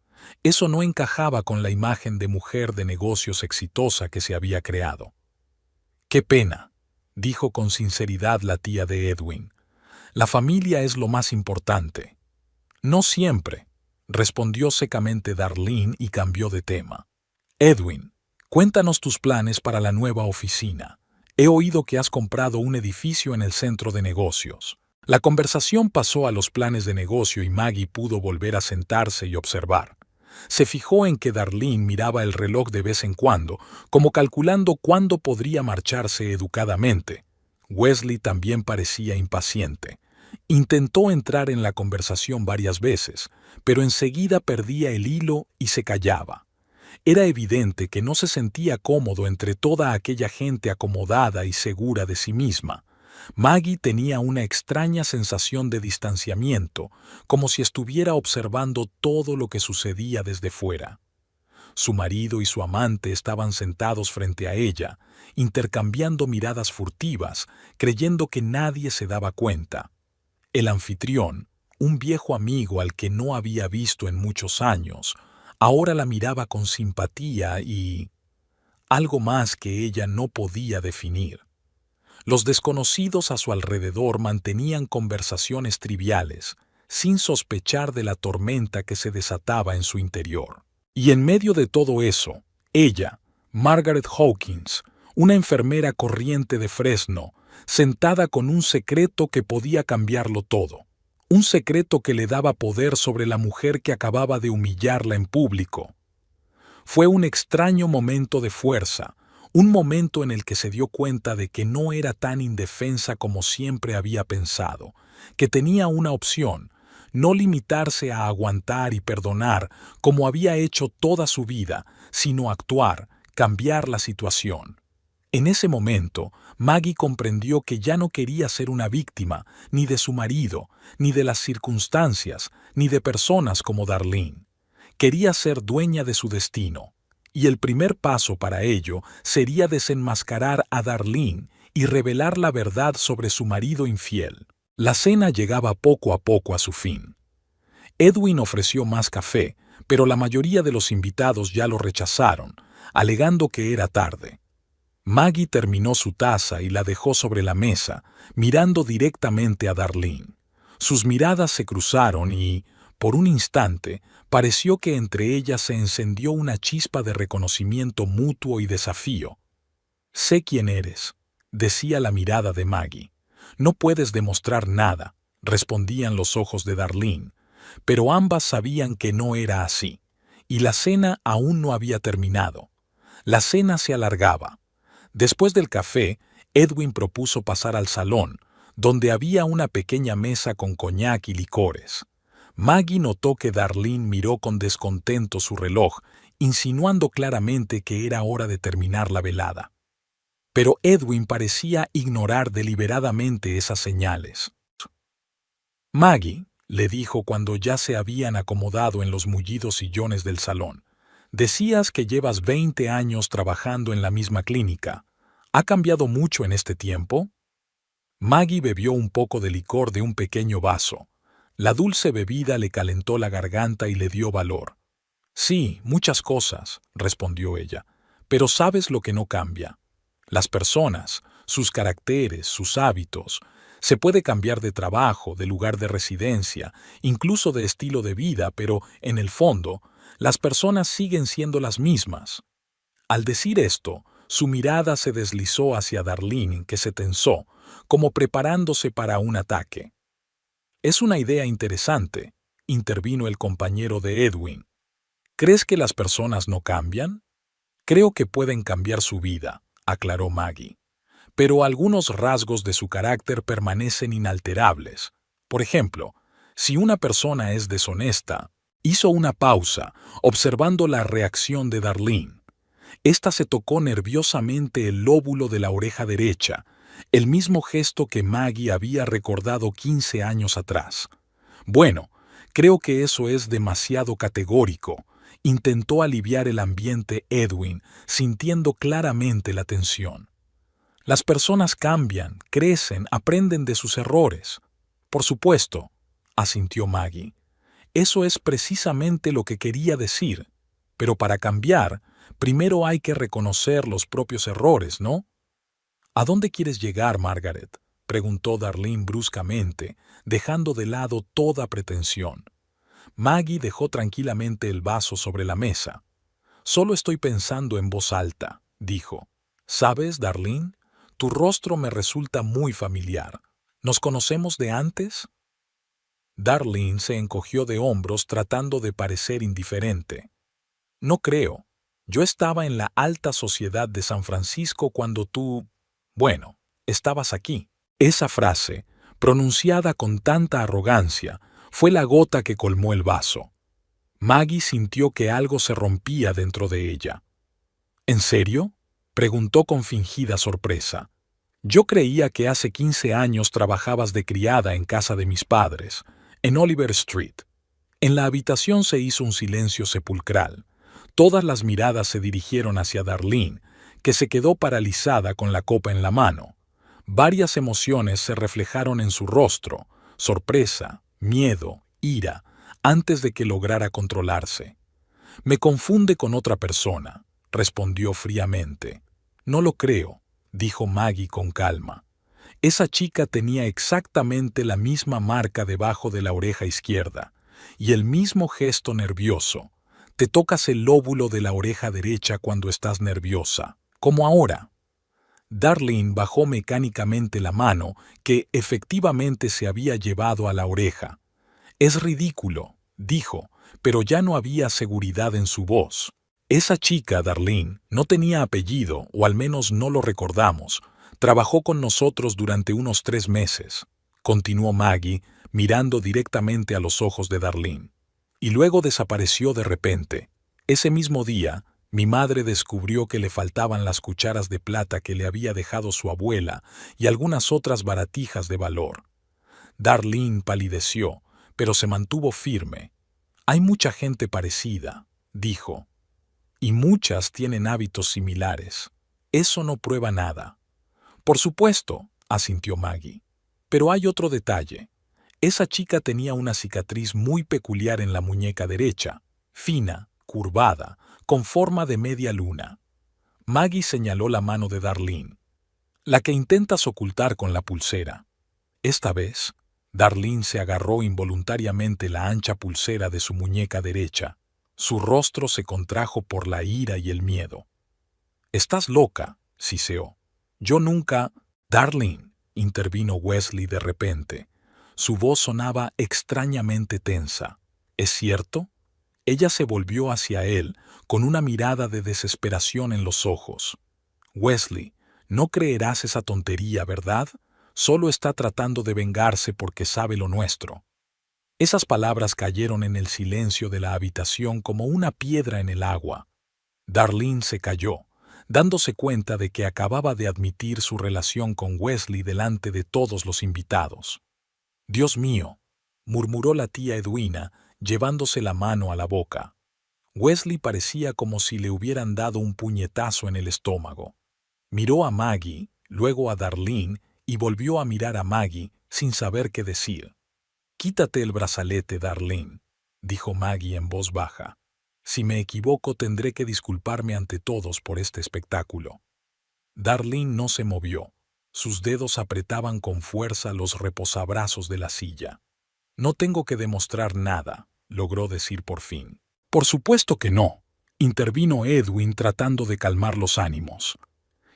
Eso no encajaba con la imagen de mujer de negocios exitosa que se había creado. «Qué pena», dijo con sinceridad la tía de Edwin. «La familia es lo más importante». «No siempre», respondió secamente Darlene y cambió de tema. «Edwin, cuéntanos tus planes para la nueva oficina. He oído que has comprado un edificio en el centro de negocios». La conversación pasó a los planes de negocio y Maggie pudo volver a sentarse y observar. Se fijó en que Darlene miraba el reloj de vez en cuando, como calculando cuándo podría marcharse educadamente. Wesley también parecía impaciente. Intentó entrar en la conversación varias veces, pero enseguida perdía el hilo y se callaba. Era evidente que no se sentía cómodo entre toda aquella gente acomodada y segura de sí misma. Maggie tenía una extraña sensación de distanciamiento, como si estuviera observando todo lo que sucedía desde fuera. Su marido y su amante estaban sentados frente a ella, intercambiando miradas furtivas, creyendo que nadie se daba cuenta. El anfitrión, un viejo amigo al que no había visto en muchos años, ahora la miraba con simpatía y algo más que ella no podía definir. Los desconocidos a su alrededor mantenían conversaciones triviales, sin sospechar de la tormenta que se desataba en su interior. Y en medio de todo eso, ella, Margaret Hawkins, una enfermera corriente de Fresno, sentada con un secreto que podía cambiarlo todo. Un secreto que le daba poder sobre la mujer que acababa de humillarla en público. Fue un extraño momento de fuerza, un momento en el que se dio cuenta de que no era tan indefensa como siempre había pensado, que tenía una opción, no limitarse a aguantar y perdonar como había hecho toda su vida, sino actuar, cambiar la situación. En ese momento, Maggie comprendió que ya no quería ser una víctima, ni de su marido, ni de las circunstancias, ni de personas como Darlene. Quería ser dueña de su destino. Y el primer paso para ello sería desenmascarar a Darlene y revelar la verdad sobre su marido infiel. La cena llegaba poco a poco a su fin. Edwin ofreció más café, pero la mayoría de los invitados ya lo rechazaron, alegando que era tarde. Maggie terminó su taza y la dejó sobre la mesa, mirando directamente a Darlene. Sus miradas se cruzaron y, por un instante, pareció que entre ellas se encendió una chispa de reconocimiento mutuo y desafío. «Sé quién eres», decía la mirada de Maggie. «No puedes demostrar nada», respondían los ojos de Darlene, pero ambas sabían que no era así, y la cena aún no había terminado. La cena se alargaba. Después del café, Edwin propuso pasar al salón, donde había una pequeña mesa con coñac y licores. Maggie notó que Darlene miró con descontento su reloj, insinuando claramente que era hora de terminar la velada. Pero Edwin parecía ignorar deliberadamente esas señales. Maggie, le dijo cuando ya se habían acomodado en los mullidos sillones del salón, decías que llevas 20 años trabajando en la misma clínica. ¿Ha cambiado mucho en este tiempo? Maggie bebió un poco de licor de un pequeño vaso. La dulce bebida le calentó la garganta y le dio valor. Sí, muchas cosas, respondió ella, pero ¿sabes lo que no cambia? Las personas, sus caracteres, sus hábitos. Se puede cambiar de trabajo, de lugar de residencia, incluso de estilo de vida, pero, en el fondo, las personas siguen siendo las mismas. Al decir esto, su mirada se deslizó hacia Darlene, que se tensó, como preparándose para un ataque. Es una idea interesante, intervino el compañero de Edwin. ¿Crees que las personas no cambian? Creo que pueden cambiar su vida, aclaró Maggie. Pero algunos rasgos de su carácter permanecen inalterables. Por ejemplo, si una persona es deshonesta, hizo una pausa, observando la reacción de Darlene. Esta se tocó nerviosamente el lóbulo de la oreja derecha, el mismo gesto que Maggie había recordado 15 años atrás. Bueno, creo que eso es demasiado categórico. Intentó aliviar el ambiente Edwin, sintiendo claramente la tensión. Las personas cambian, crecen, aprenden de sus errores. Por supuesto, asintió Maggie. Eso es precisamente lo que quería decir. Pero para cambiar, primero hay que reconocer los propios errores, ¿no? ¿A dónde quieres llegar, Margaret?, preguntó Darlene bruscamente, dejando de lado toda pretensión. Maggie dejó tranquilamente el vaso sobre la mesa. Solo estoy pensando en voz alta, dijo. ¿Sabes, Darlene? Tu rostro me resulta muy familiar. ¿Nos conocemos de antes? Darlene se encogió de hombros tratando de parecer indiferente. No creo. Yo estaba en la alta sociedad de San Francisco cuando tú... Bueno, estabas aquí. Esa frase, pronunciada con tanta arrogancia, fue la gota que colmó el vaso. Maggie sintió que algo se rompía dentro de ella. ¿En serio?, preguntó con fingida sorpresa. Yo creía que hace 15 años trabajabas de criada en casa de mis padres, en Oliver Street. En la habitación se hizo un silencio sepulcral. Todas las miradas se dirigieron hacia Darlene, que se quedó paralizada con la copa en la mano. Varias emociones se reflejaron en su rostro: sorpresa, miedo, ira, antes de que lograra controlarse. Me confunde con otra persona, respondió fríamente. No lo creo, dijo Maggie con calma. Esa chica tenía exactamente la misma marca debajo de la oreja izquierda y el mismo gesto nervioso. Te tocas el lóbulo de la oreja derecha cuando estás nerviosa, como ahora. Darlene bajó mecánicamente la mano que efectivamente se había llevado a la oreja. Es ridículo, dijo, pero ya no había seguridad en su voz. Esa chica, Darlene, no tenía apellido, o al menos no lo recordamos. Trabajó con nosotros durante unos 3 meses, continuó Maggie, mirando directamente a los ojos de Darlene. Y luego desapareció de repente. Ese mismo día, mi madre descubrió que le faltaban las cucharas de plata que le había dejado su abuela y algunas otras baratijas de valor. Darlene palideció, pero se mantuvo firme. Hay mucha gente parecida, dijo. Y muchas tienen hábitos similares. Eso no prueba nada. Por supuesto, asintió Maggie. Pero hay otro detalle. Esa chica tenía una cicatriz muy peculiar en la muñeca derecha, fina, curvada, con forma de media luna. Maggie señaló la mano de Darlene. La que intentas ocultar con la pulsera. Esta vez, Darlene se agarró involuntariamente la ancha pulsera de su muñeca derecha. Su rostro se contrajo por la ira y el miedo. «Estás loca», siseó. «Yo nunca...» «Darlene», intervino Wesley de repente. Su voz sonaba extrañamente tensa. «¿Es cierto? Ella se volvió hacia él con una mirada de desesperación en los ojos. Wesley, no creerás esa tontería, ¿verdad? Solo está tratando de vengarse porque sabe lo nuestro. Esas palabras cayeron en el silencio de la habitación como una piedra en el agua. Darlene se calló, dándose cuenta de que acababa de admitir su relación con Wesley delante de todos los invitados. «Dios mío», murmuró la tía Edwina, llevándose la mano a la boca. Wesley parecía como si le hubieran dado un puñetazo en el estómago. Miró a Maggie, luego a Darlene y volvió a mirar a Maggie sin saber qué decir. «Quítate el brazalete, Darlene», dijo Maggie en voz baja. «Si me equivoco tendré que disculparme ante todos por este espectáculo». Darlene no se movió. Sus dedos apretaban con fuerza los reposabrazos de la silla. «No tengo que demostrar nada», logró decir por fin. «Por supuesto que no», intervino Edwin tratando de calmar los ánimos.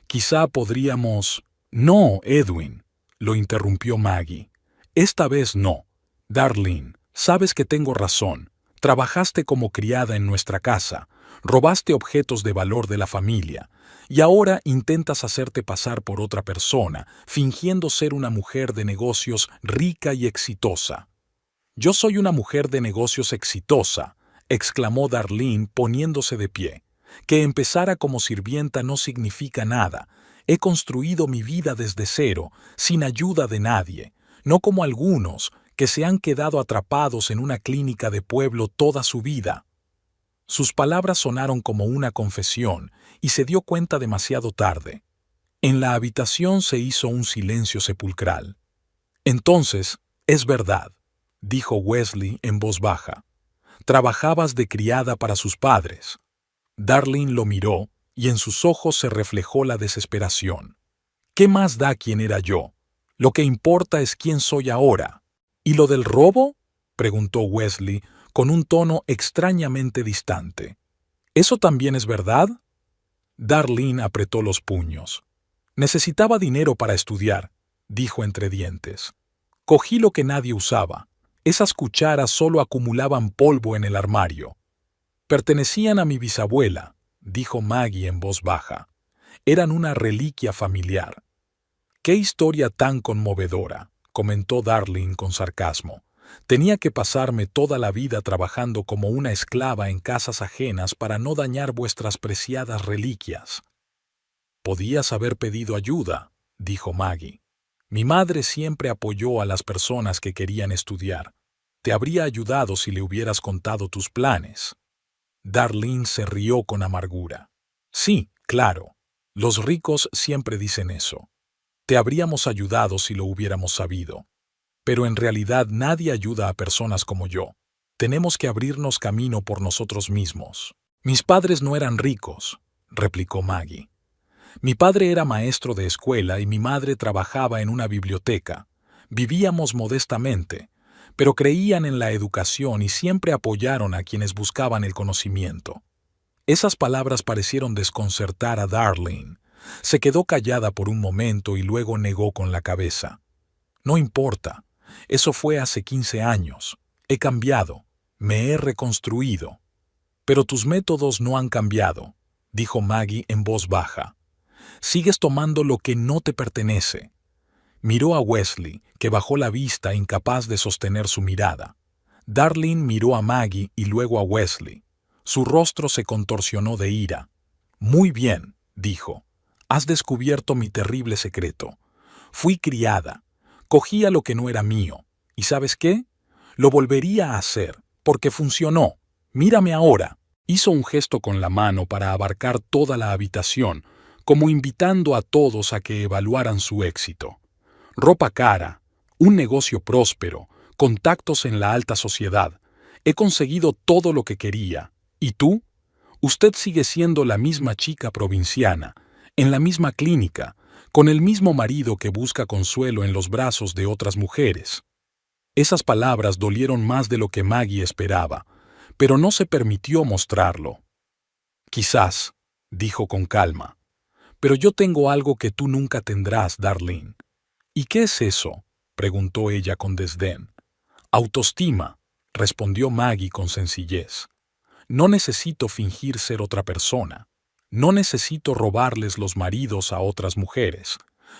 «Quizá podríamos...» «No, Edwin», lo interrumpió Maggie. «Esta vez no. Darlene, sabes que tengo razón. Trabajaste como criada en nuestra casa, robaste objetos de valor de la familia, y ahora intentas hacerte pasar por otra persona, fingiendo ser una mujer de negocios rica y exitosa». «Yo soy una mujer de negocios exitosa», exclamó Darlene poniéndose de pie. «Que empezara como sirvienta no significa nada. He construido mi vida desde cero, sin ayuda de nadie, no como algunos que se han quedado atrapados en una clínica de pueblo toda su vida». Sus palabras sonaron como una confesión y se dio cuenta demasiado tarde. En la habitación se hizo un silencio sepulcral. «Entonces, es verdad», dijo Wesley en voz baja. «Trabajabas de criada para sus padres». Darlene lo miró y en sus ojos se reflejó la desesperación. «¿Qué más da quién era yo? Lo que importa es quién soy ahora». «¿Y lo del robo?», preguntó Wesley con un tono extrañamente distante. «¿Eso también es verdad?». Darlene apretó los puños. «Necesitaba dinero para estudiar», dijo entre dientes. «Cogí lo que nadie usaba. Esas cucharas solo acumulaban polvo en el armario». «Pertenecían a mi bisabuela», dijo Maggie en voz baja. «Eran una reliquia familiar». «Qué historia tan conmovedora», comentó Darlene con sarcasmo. «Tenía que pasarme toda la vida trabajando como una esclava en casas ajenas para no dañar vuestras preciadas reliquias». «Podías haber pedido ayuda», dijo Maggie. «Mi madre siempre apoyó a las personas que querían estudiar. Te habría ayudado si le hubieras contado tus planes». Darlene se rió con amargura. «Sí, claro. Los ricos siempre dicen eso. Te habríamos ayudado si lo hubiéramos sabido. Pero en realidad nadie ayuda a personas como yo. Tenemos que abrirnos camino por nosotros mismos». «Mis padres no eran ricos», replicó Maggie. «Mi padre era maestro de escuela y mi madre trabajaba en una biblioteca. Vivíamos modestamente, pero creían en la educación y siempre apoyaron a quienes buscaban el conocimiento». Esas palabras parecieron desconcertar a Darlene. Se quedó callada por un momento y luego negó con la cabeza. «No importa. Eso fue hace 15 años. He cambiado. Me he reconstruido». «Pero tus métodos no han cambiado», dijo Maggie en voz baja. «Sigues tomando lo que no te pertenece». Miró a Wesley, que bajó la vista incapaz de sostener su mirada. Darlene miró a Maggie y luego a Wesley. Su rostro se contorsionó de ira. «Muy bien», dijo. «Has descubierto mi terrible secreto. Fui criada. Cogía lo que no era mío. ¿Y sabes qué? Lo volvería a hacer, porque funcionó. Mírame ahora». Hizo un gesto con la mano para abarcar toda la habitación, como invitando a todos a que evaluaran su éxito. Ropa cara, un negocio próspero, contactos en la alta sociedad. He conseguido todo lo que quería. ¿Y tú? Usted sigue siendo la misma chica provinciana, en la misma clínica, con el mismo marido que busca consuelo en los brazos de otras mujeres». Esas palabras dolieron más de lo que Maggie esperaba, pero no se permitió mostrarlo. «Quizás», dijo con calma, «pero yo tengo algo que tú nunca tendrás, Darlene». «¿Y qué es eso?», preguntó ella con desdén. «Autoestima», respondió Maggie con sencillez. No necesito fingir ser otra persona. No necesito robarles los maridos a otras mujeres.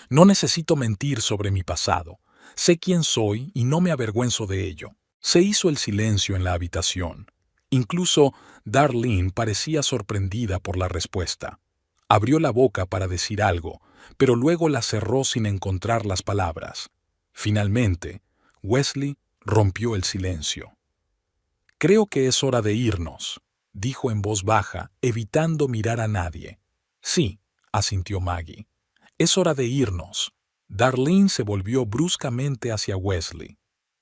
No necesito mentir sobre mi pasado. Sé quién soy y no me avergüenzo de ello. Se hizo el silencio en la habitación. Incluso Darlene parecía sorprendida por la respuesta. Abrió la boca para decir algo, pero luego la cerró sin encontrar las palabras. Finalmente, Wesley rompió el silencio. «Creo que es hora de irnos», dijo en voz baja, evitando mirar a nadie. «Sí», asintió Maggie. «Es hora de irnos». Darlene se volvió bruscamente hacia Wesley.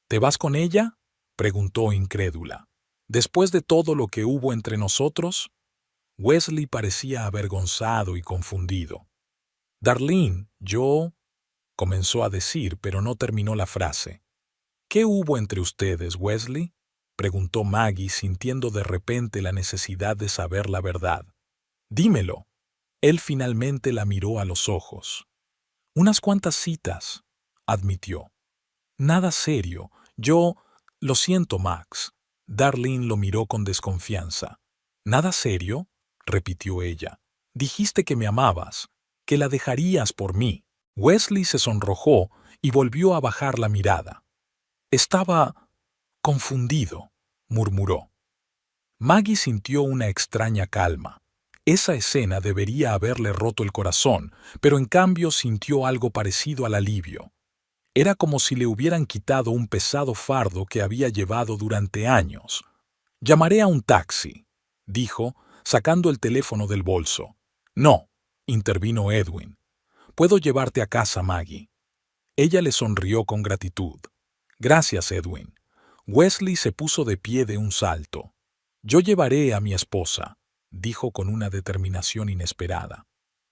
«¿Te vas con ella?», preguntó incrédula. «¿Después de todo lo que hubo entre nosotros?». Wesley parecía avergonzado y confundido. «Darlene, yo…», comenzó a decir, pero no terminó la frase. «¿Qué hubo entre ustedes, Wesley?», preguntó Maggie, sintiendo de repente la necesidad de saber la verdad. «Dímelo». Él finalmente la miró a los ojos. «Unas cuantas citas», admitió. «Nada serio. Lo siento, Max». Darlene lo miró con desconfianza. «¿Nada serio?», repitió ella. «Dijiste que me amabas, que la dejarías por mí». Wesley se sonrojó y volvió a bajar la mirada. «Estaba confundido», murmuró. Maggie sintió una extraña calma. Esa escena debería haberle roto el corazón, pero en cambio sintió algo parecido al alivio. Era como si le hubieran quitado un pesado fardo que había llevado durante años. «Llamaré a un taxi», dijo, sacando el teléfono del bolso. «No», intervino Edwin. «Puedo llevarte a casa, Maggie». Ella le sonrió con gratitud. «Gracias, Edwin». Wesley se puso de pie de un salto. «Yo llevaré a mi esposa», dijo con una determinación inesperada.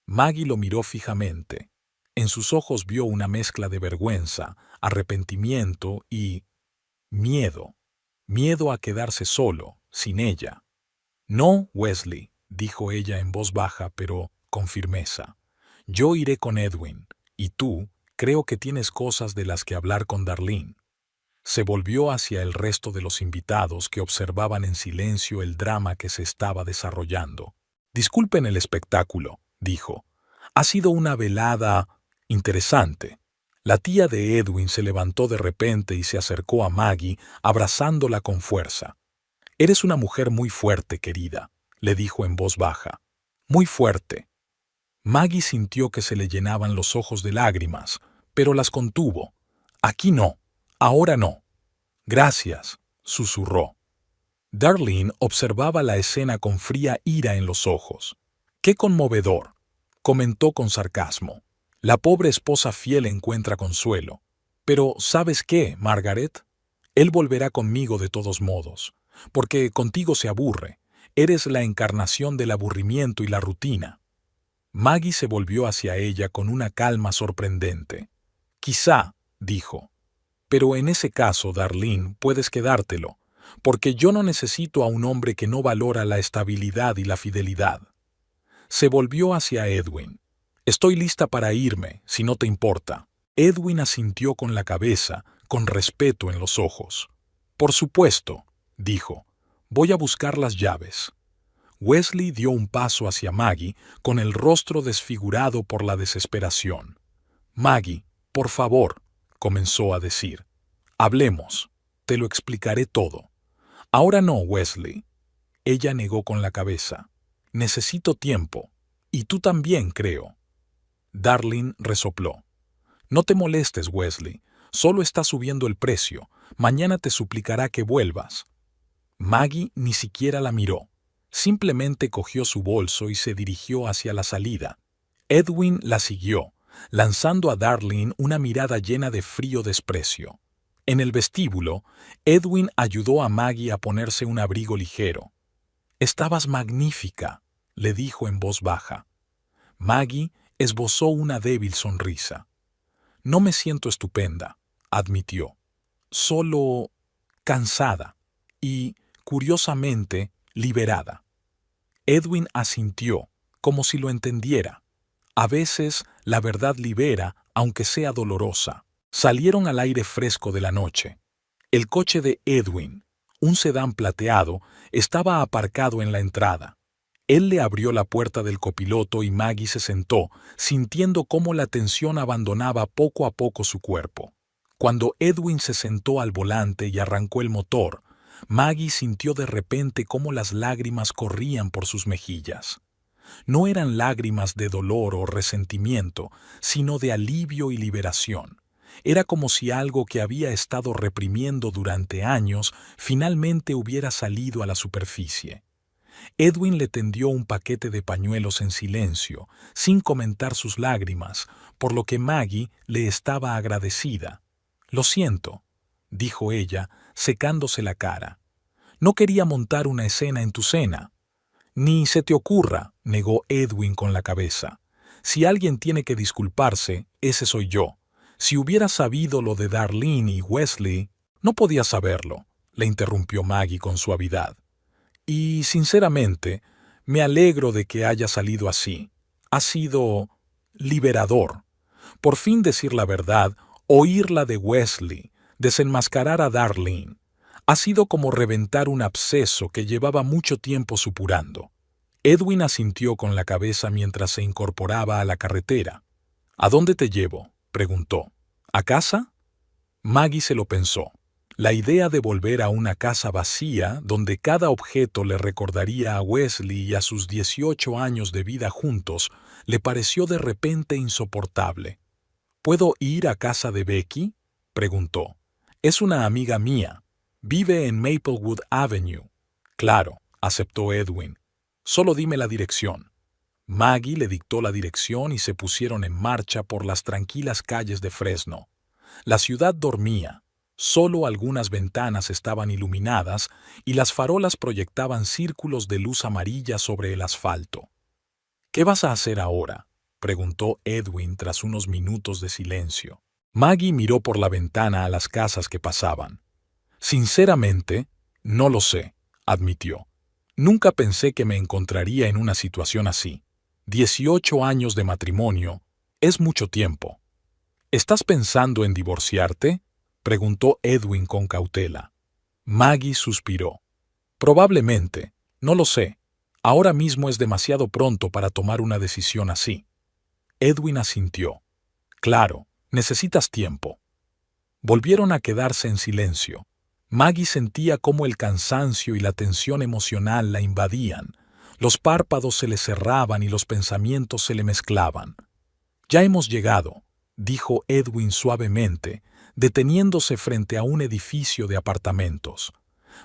Maggie lo miró fijamente. En sus ojos vio una mezcla de vergüenza, arrepentimiento y miedo. Miedo a quedarse solo, sin ella. «No, Wesley», dijo ella en voz baja, pero con firmeza. «Yo iré con Edwin, y tú, creo que tienes cosas de las que hablar con Darlene». Se volvió hacia el resto de los invitados que observaban en silencio el drama que se estaba desarrollando. «Disculpen el espectáculo», dijo. «Ha sido una velada interesante». La tía de Edwin se levantó de repente y se acercó a Maggie, abrazándola con fuerza. «Eres una mujer muy fuerte, querida», le dijo en voz baja. «Muy fuerte». Maggie sintió que se le llenaban los ojos de lágrimas, pero las contuvo. «Aquí no. Ahora no». «Gracias», susurró. Darlene observaba la escena con fría ira en los ojos. «Qué conmovedor», comentó con sarcasmo. «La pobre esposa fiel encuentra consuelo. Pero, ¿sabes qué, Margaret? Él volverá conmigo de todos modos, porque contigo se aburre. Eres la encarnación del aburrimiento y la rutina». Maggie se volvió hacia ella con una calma sorprendente. «Quizá», dijo. «Pero en ese caso, Darlene, puedes quedártelo, porque yo no necesito a un hombre que no valora la estabilidad y la fidelidad». Se volvió hacia Edwin. «Estoy lista para irme, si no te importa». Edwin asintió con la cabeza, con respeto en los ojos. «Por supuesto», dijo. «Voy a buscar las llaves». Wesley dio un paso hacia Maggie, con el rostro desfigurado por la desesperación. «Maggie, por favor», comenzó a decir. «Hablemos. Te lo explicaré todo». «Ahora no, Wesley». Ella negó con la cabeza. «Necesito tiempo. Y tú también, creo». Darlene resopló. «No te molestes, Wesley. Solo está subiendo el precio. Mañana te suplicará que vuelvas». Maggie ni siquiera la miró. Simplemente cogió su bolso y se dirigió hacia la salida. Edwin la siguió, lanzando a Darlene una mirada llena de frío desprecio. En el vestíbulo, Edwin ayudó a Maggie a ponerse un abrigo ligero. «Estabas magnífica», le dijo en voz baja. Maggie esbozó una débil sonrisa. «No me siento estupenda», admitió. «Solo cansada y, curiosamente, liberada». Edwin asintió, como si lo entendiera. A veces la verdad libera, aunque sea dolorosa. Salieron al aire fresco de la noche. El coche de Edwin, Un sedán plateado estaba aparcado en la entrada. Él le abrió la puerta del copiloto y Maggie se sentó, sintiendo cómo la tensión abandonaba poco a poco su cuerpo. Cuando Edwin se sentó al volante y arrancó el motor, Maggie sintió de repente cómo las lágrimas corrían por sus mejillas. No eran lágrimas de dolor o resentimiento, sino de alivio y liberación. Era como si algo que había estado reprimiendo durante años finalmente hubiera salido a la superficie. Edwin le tendió un paquete de pañuelos en silencio, sin comentar sus lágrimas, por lo que Maggie le estaba agradecida. «Lo siento», dijo ella, secándose la cara. «No quería montar una escena en tu cena». «Ni se te ocurra», negó Edwin con la cabeza. «Si alguien tiene que disculparse, ese soy yo. Si hubieras sabido lo de Darlene y Wesley...» «No podía saberlo», le interrumpió Maggie con suavidad. «Y, sinceramente, me alegro de que haya salido así. Ha sido liberador. Por fin decir la verdad, oírla de Wesley, desenmascarar a Darlene. Ha sido como reventar un absceso que llevaba mucho tiempo supurando». Edwin asintió con la cabeza mientras se incorporaba a la carretera. «¿A dónde te llevo?», preguntó. «¿A casa?». Maggie se lo pensó. La idea de volver a una casa vacía, donde cada objeto le recordaría a Wesley y a sus 18 años de vida juntos, le pareció de repente insoportable. «¿Puedo ir a casa de Becky?», preguntó. «Es una amiga mía. Vive en Maplewood Avenue». «Claro», aceptó Edwin. «Solo dime la dirección». Maggie le dictó la dirección y se pusieron en marcha por las tranquilas calles de Fresno. La ciudad dormía. Solo algunas ventanas estaban iluminadas y las farolas proyectaban círculos de luz amarilla sobre el asfalto. «¿Qué vas a hacer ahora?», preguntó Edwin tras unos minutos de silencio. Maggie miró por la ventana a las casas que pasaban. «Sinceramente, no lo sé», admitió. «Nunca pensé que me encontraría en una situación así. 18 años de matrimonio es mucho tiempo». «¿Estás pensando en divorciarte?», preguntó Edwin con cautela. Maggie suspiró. «Probablemente, no lo sé. Ahora mismo es demasiado pronto para tomar una decisión así». Edwin asintió. «Claro, necesitas tiempo». Volvieron a quedarse en silencio. Maggie sentía cómo el cansancio y la tensión emocional la invadían. Los párpados se le cerraban y los pensamientos se le mezclaban. «Ya hemos llegado», dijo Edwin suavemente, deteniéndose frente a un edificio de apartamentos.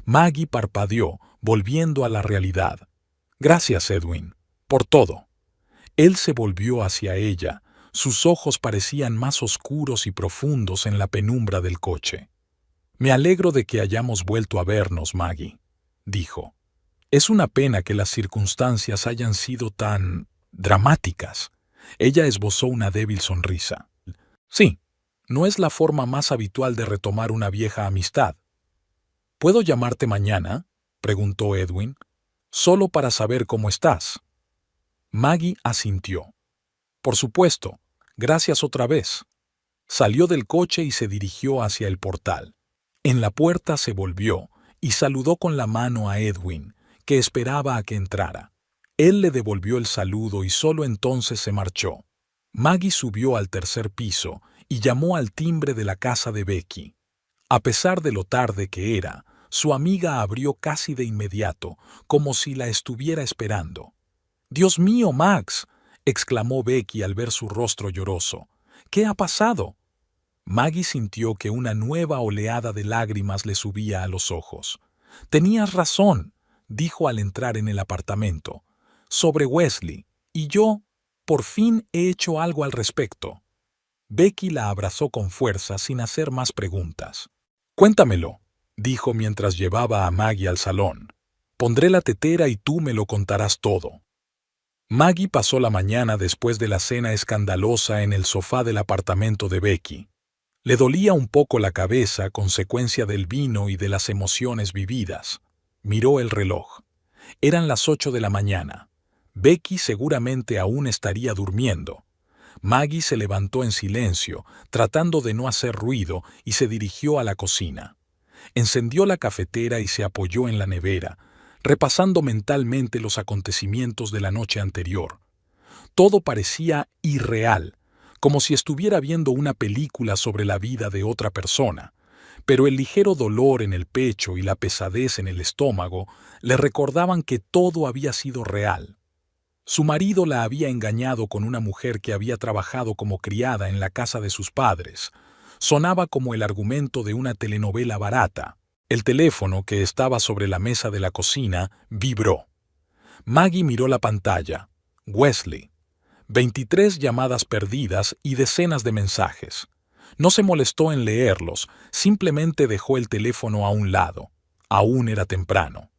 Maggie parpadeó, volviendo a la realidad. «Gracias, Edwin, por todo». Él se volvió hacia ella. Sus ojos parecían más oscuros y profundos en la penumbra del coche. «Me alegro de que hayamos vuelto a vernos, Maggie», dijo. «Es una pena que las circunstancias hayan sido tan dramáticas». Ella esbozó una débil sonrisa. «Sí, no es la forma más habitual de retomar una vieja amistad». «¿Puedo llamarte mañana?», preguntó Edwin. «Solo para saber cómo estás». Maggie asintió. «Por supuesto, gracias otra vez». Salió del coche y se dirigió hacia el portal. En la puerta se volvió y saludó con la mano a Edwin, que esperaba a que entrara. Él le devolvió el saludo y solo entonces se marchó. Maggie subió al tercer piso y llamó al timbre de la casa de Becky. A pesar de lo tarde que era, su amiga abrió casi de inmediato, como si la estuviera esperando. «Dios mío, Max», exclamó Becky al ver su rostro lloroso. «¿Qué ha pasado?». Maggie sintió que una nueva oleada de lágrimas le subía a los ojos. «Tenías razón», dijo al entrar en el apartamento. «Sobre Wesley. Y yo, por fin, he hecho algo al respecto». Becky la abrazó con fuerza sin hacer más preguntas. «Cuéntamelo», dijo mientras llevaba a Maggie al salón. «Pondré la tetera y tú me lo contarás todo». Maggie pasó la mañana después de la cena escandalosa en el sofá del apartamento de Becky. Le dolía un poco la cabeza, consecuencia del vino y de las emociones vividas. Miró el reloj. Eran las 8 de la mañana. Becky seguramente aún estaría durmiendo. Maggie se levantó en silencio, tratando de no hacer ruido, y se dirigió a la cocina. Encendió la cafetera y se apoyó en la nevera, repasando mentalmente los acontecimientos de la noche anterior. Todo parecía irreal, como si estuviera viendo una película sobre la vida de otra persona, pero el ligero dolor en el pecho y la pesadez en el estómago le recordaban que todo había sido real. Su marido la había engañado con una mujer que había trabajado como criada en la casa de sus padres. Sonaba como el argumento de una telenovela barata. El teléfono, que estaba sobre la mesa de la cocina, vibró. Maggie miró la pantalla. Wesley. 23 llamadas perdidas y decenas de mensajes. No se molestó en leerlos, simplemente dejó el teléfono a un lado. Aún era temprano.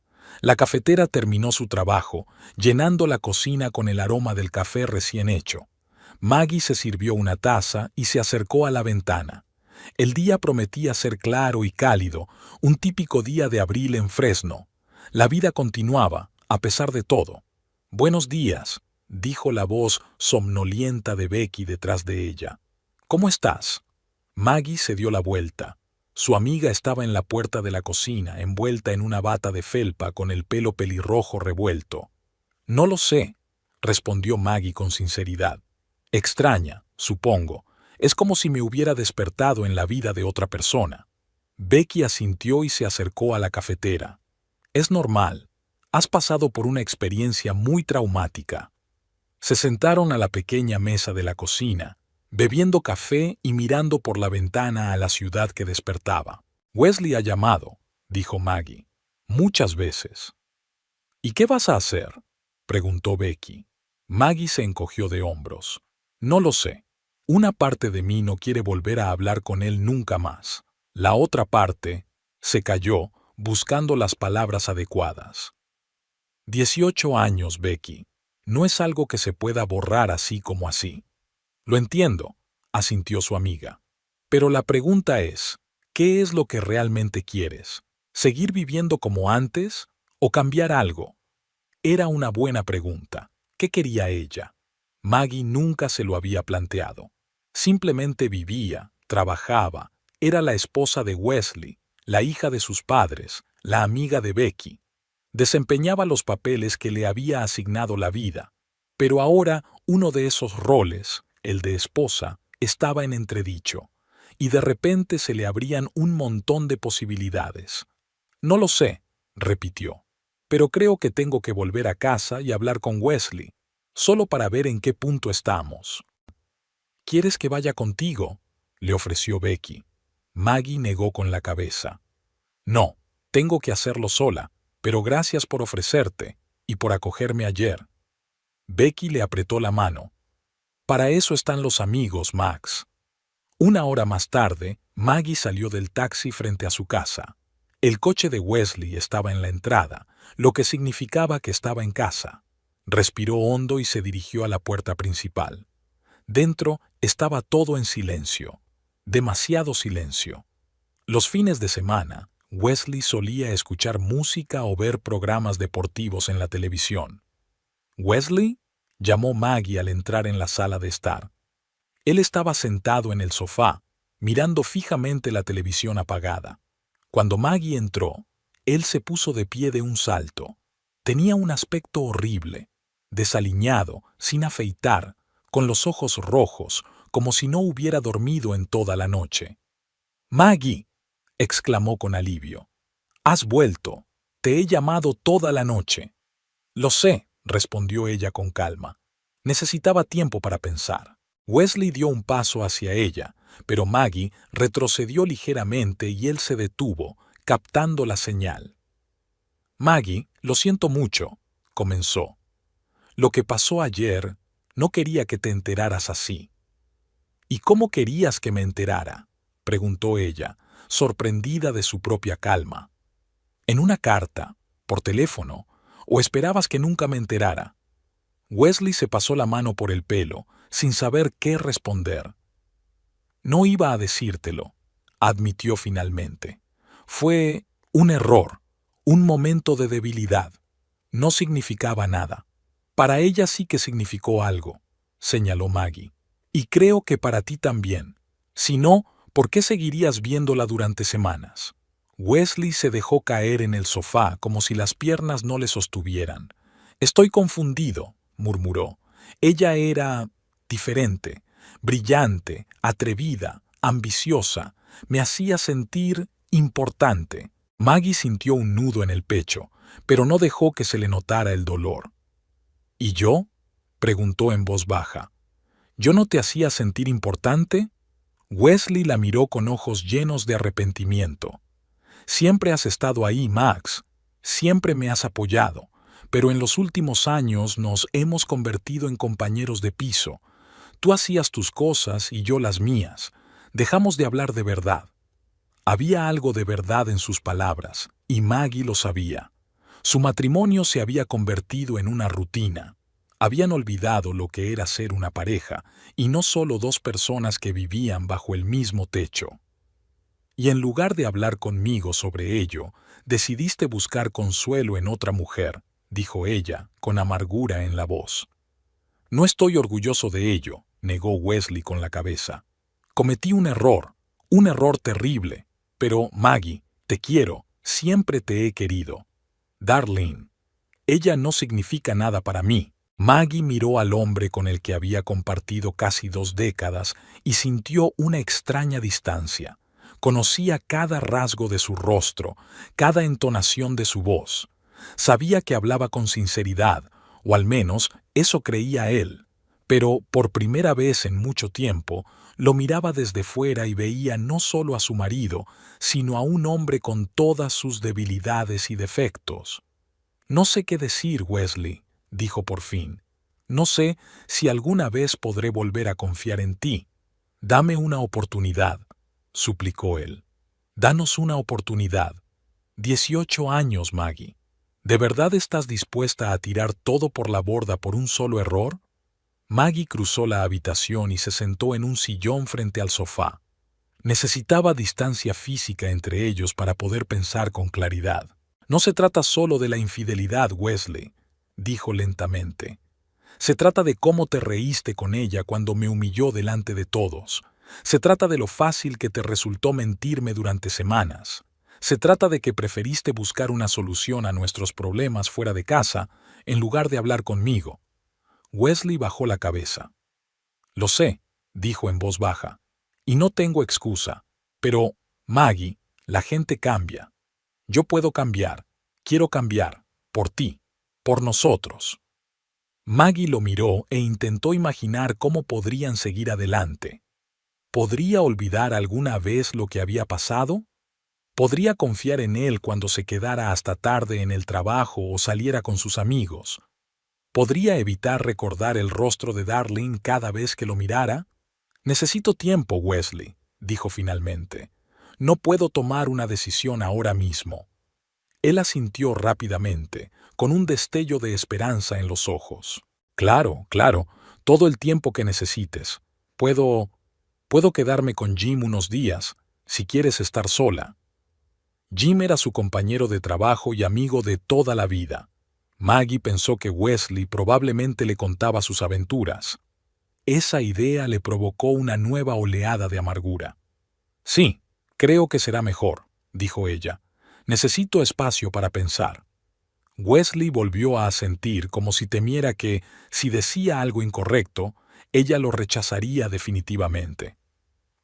La cafetera terminó su trabajo, llenando la cocina con el aroma del café recién hecho. Maggie se sirvió una taza y se acercó a la ventana. El día prometía ser claro y cálido, un típico día de abril en Fresno. La vida continuaba, a pesar de todo. «Buenos días», dijo la voz somnolienta de Becky detrás de ella. «¿Cómo estás?» Maggie se dio la vuelta. Su amiga estaba en la puerta de la cocina, envuelta en una bata de felpa con el pelo pelirrojo revuelto. «No lo sé», respondió Maggie con sinceridad. «Extraña, supongo. Es como si me hubiera despertado en la vida de otra persona». Becky asintió y se acercó a la cafetera. «Es normal. Has pasado por una experiencia muy traumática». Se sentaron a la pequeña mesa de la cocina, bebiendo café y mirando por la ventana a la ciudad que despertaba. «Wesley ha llamado», dijo Maggie, «muchas veces». «¿Y qué vas a hacer?», preguntó Becky. Maggie se encogió de hombros. «No lo sé. Una parte de mí no quiere volver a hablar con él nunca más. La otra parte…» Se calló, buscando las palabras adecuadas. 18 años, Becky. No es algo que se pueda borrar así como así. «Lo entiendo», asintió su amiga. «Pero la pregunta es, ¿qué es lo que realmente quieres? ¿Seguir viviendo como antes o cambiar algo?» Era una buena pregunta. ¿Qué quería ella? Maggie nunca se lo había planteado. Simplemente vivía, trabajaba, era la esposa de Wesley, la hija de sus padres, la amiga de Becky. Desempeñaba los papeles que le había asignado la vida, pero ahora uno de esos roles, el de esposa, estaba en entredicho, y de repente se le abrían un montón de posibilidades. «No lo sé», repitió, «pero creo que tengo que volver a casa y hablar con Wesley, solo para ver en qué punto estamos». «¿Quieres que vaya contigo?», le ofreció Becky. Maggie negó con la cabeza. «No, tengo que hacerlo sola, pero gracias por ofrecerte y por acogerme ayer». Becky le apretó la mano. «Para eso están los amigos, Max». Una hora más tarde, Maggie salió del taxi frente a su casa. El coche de Wesley estaba en la entrada, lo que significaba que estaba en casa. Respiró hondo y se dirigió a la puerta principal. Dentro estaba todo en silencio, demasiado silencio. Los fines de semana, Wesley solía escuchar música o ver programas deportivos en la televisión. «¿Wesley?», llamó Maggie al entrar en la sala de estar. Él estaba sentado en el sofá, mirando fijamente la televisión apagada. Cuando Maggie entró, él se puso de pie de un salto. Tenía un aspecto horrible, desaliñado, sin afeitar, con los ojos rojos, como si no hubiera dormido en toda la noche. «Maggie», exclamó con alivio, «has vuelto. Te he llamado toda la noche». «Lo sé», respondió ella con calma. Necesitaba tiempo para pensar. Wesley dio un paso hacia ella, pero Maggie retrocedió ligeramente y él se detuvo, captando la señal. «Maggie, lo siento mucho», comenzó. «Lo que pasó ayer, no quería que te enteraras así». «¿Y cómo querías que me enterara?», preguntó ella, sorprendida de su propia calma. «¿En una carta? ¿Por teléfono? ¿O esperabas que nunca me enterara?». Wesley se pasó la mano por el pelo, sin saber qué responder. «No iba a decírtelo», admitió finalmente. «Fue un error, un momento de debilidad. No significaba nada». «Para ella sí que significó algo», señaló Maggie. «Y creo que para ti también. Si no, ¿por qué seguirías viéndola durante semanas? Wesley se dejó caer en el sofá como si las piernas no le sostuvieran. «Estoy confundido», murmuró. Ella era diferente, brillante, atrevida, ambiciosa. Me hacía sentir importante. Maggie sintió un nudo en el pecho, pero no dejó que se le notara el dolor. «¿Y yo?», preguntó en voz baja. «¿Yo no te hacía sentir importante?». Wesley la miró con ojos llenos de arrepentimiento. «Siempre has estado ahí, Max. Siempre me has apoyado. Pero en los últimos años nos hemos convertido en compañeros de piso. Tú hacías tus cosas y yo las mías. Dejamos de hablar de verdad». Había algo de verdad en sus palabras, y Maggie lo sabía. Su matrimonio se había convertido en una rutina. Habían olvidado lo que era ser una pareja, y no solo dos personas que vivían bajo el mismo techo. «Y en lugar de hablar conmigo sobre ello, decidiste buscar consuelo en otra mujer», dijo ella, con amargura en la voz. «No estoy orgulloso de ello», negó Wesley con la cabeza. «Cometí un error terrible. Pero, Maggie, te quiero, siempre te he querido. Darlene, ella no significa nada para mí». Maggie miró al hombre con el que había compartido casi 2 décadas y sintió una extraña distancia. Conocía cada rasgo de su rostro, cada entonación de su voz. Sabía que hablaba con sinceridad, o al menos eso creía él. Pero, por primera vez en mucho tiempo, lo miraba desde fuera y veía no solo a su marido, sino a un hombre con todas sus debilidades y defectos. «No sé qué decir, Wesley», dijo por fin. «No sé si alguna vez podré volver a confiar en ti. Dame una oportunidad», suplicó él. «Danos una oportunidad. 18 años, Maggie. ¿De verdad estás dispuesta a tirar todo por la borda por un solo error?». Maggie cruzó la habitación y se sentó en un sillón frente al sofá. Necesitaba distancia física entre ellos para poder pensar con claridad. «No se trata solo de la infidelidad, Wesley», dijo lentamente. «Se trata de cómo te reíste con ella cuando me humilló delante de todos. Se trata de lo fácil que te resultó mentirme durante semanas. Se trata de que preferiste buscar una solución a nuestros problemas fuera de casa en lugar de hablar conmigo». Wesley bajó la cabeza. «Lo sé», dijo en voz baja, «y no tengo excusa. Pero, Maggie, la gente cambia. Yo puedo cambiar. Quiero cambiar. Por ti. Por nosotros». Maggie lo miró e intentó imaginar cómo podrían seguir adelante. ¿Podría olvidar alguna vez lo que había pasado? ¿Podría confiar en él cuando se quedara hasta tarde en el trabajo o saliera con sus amigos? ¿Podría evitar recordar el rostro de Darlene cada vez que lo mirara? «Necesito tiempo, Wesley», dijo finalmente. «No puedo tomar una decisión ahora mismo». Él asintió rápidamente, con un destello de esperanza en los ojos. «Claro, claro, todo el tiempo que necesites. Puedo quedarme con Jim unos días, si quieres estar sola». Jim era su compañero de trabajo y amigo de toda la vida. Maggie pensó que Wesley probablemente le contaba sus aventuras. Esa idea le provocó una nueva oleada de amargura. «Sí, creo que será mejor», dijo ella. «Necesito espacio para pensar». Wesley volvió a asentir como si temiera que, si decía algo incorrecto, ella lo rechazaría definitivamente.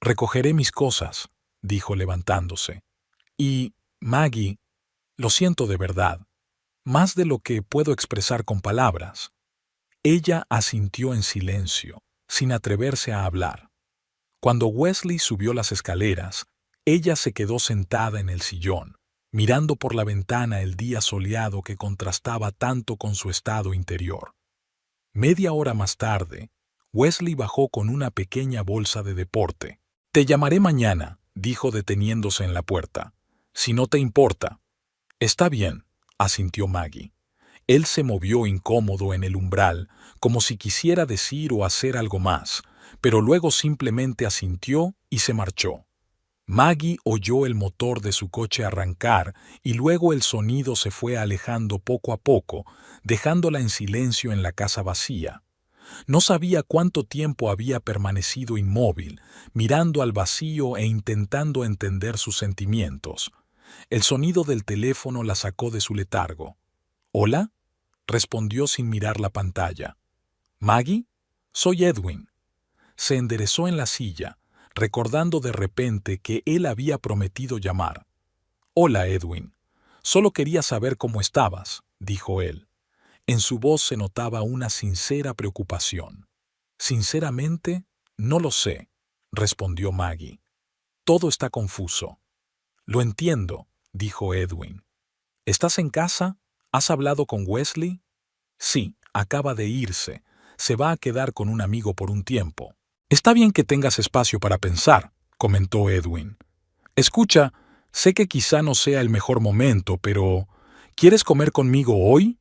«Recogeré mis cosas», dijo levantándose. «Y, Maggie, lo siento de verdad, más de lo que puedo expresar con palabras». Ella asintió en silencio, sin atreverse a hablar. Cuando Wesley subió las escaleras, ella se quedó sentada en el sillón, mirando por la ventana el día soleado que contrastaba tanto con su estado interior. Media hora más tarde, Wesley bajó con una pequeña bolsa de deporte. «Te llamaré mañana», dijo deteniéndose en la puerta. «Si no te importa». «Está bien», asintió Maggie. Él se movió incómodo en el umbral, como si quisiera decir o hacer algo más, pero luego simplemente asintió y se marchó. Maggie oyó el motor de su coche arrancar y luego el sonido se fue alejando poco a poco, dejándola en silencio en la casa vacía. No sabía cuánto tiempo había permanecido inmóvil, mirando al vacío e intentando entender sus sentimientos. El sonido del teléfono la sacó de su letargo. «¿Hola?», respondió sin mirar la pantalla. «¿Maggie? Soy Edwin». Se enderezó en la silla, recordando de repente que él había prometido llamar. «Hola, Edwin. Solo quería saber cómo estabas», dijo él. En su voz se notaba una sincera preocupación. «Sinceramente, no lo sé», respondió Maggie. «Todo está confuso». «Lo entiendo», dijo Edwin. «¿Estás en casa? ¿Has hablado con Wesley?» «Sí, acaba de irse. Se va a quedar con un amigo por un tiempo». «Está bien que tengas espacio para pensar», comentó Edwin. «Escucha, sé que quizá no sea el mejor momento, pero ¿quieres comer conmigo hoy?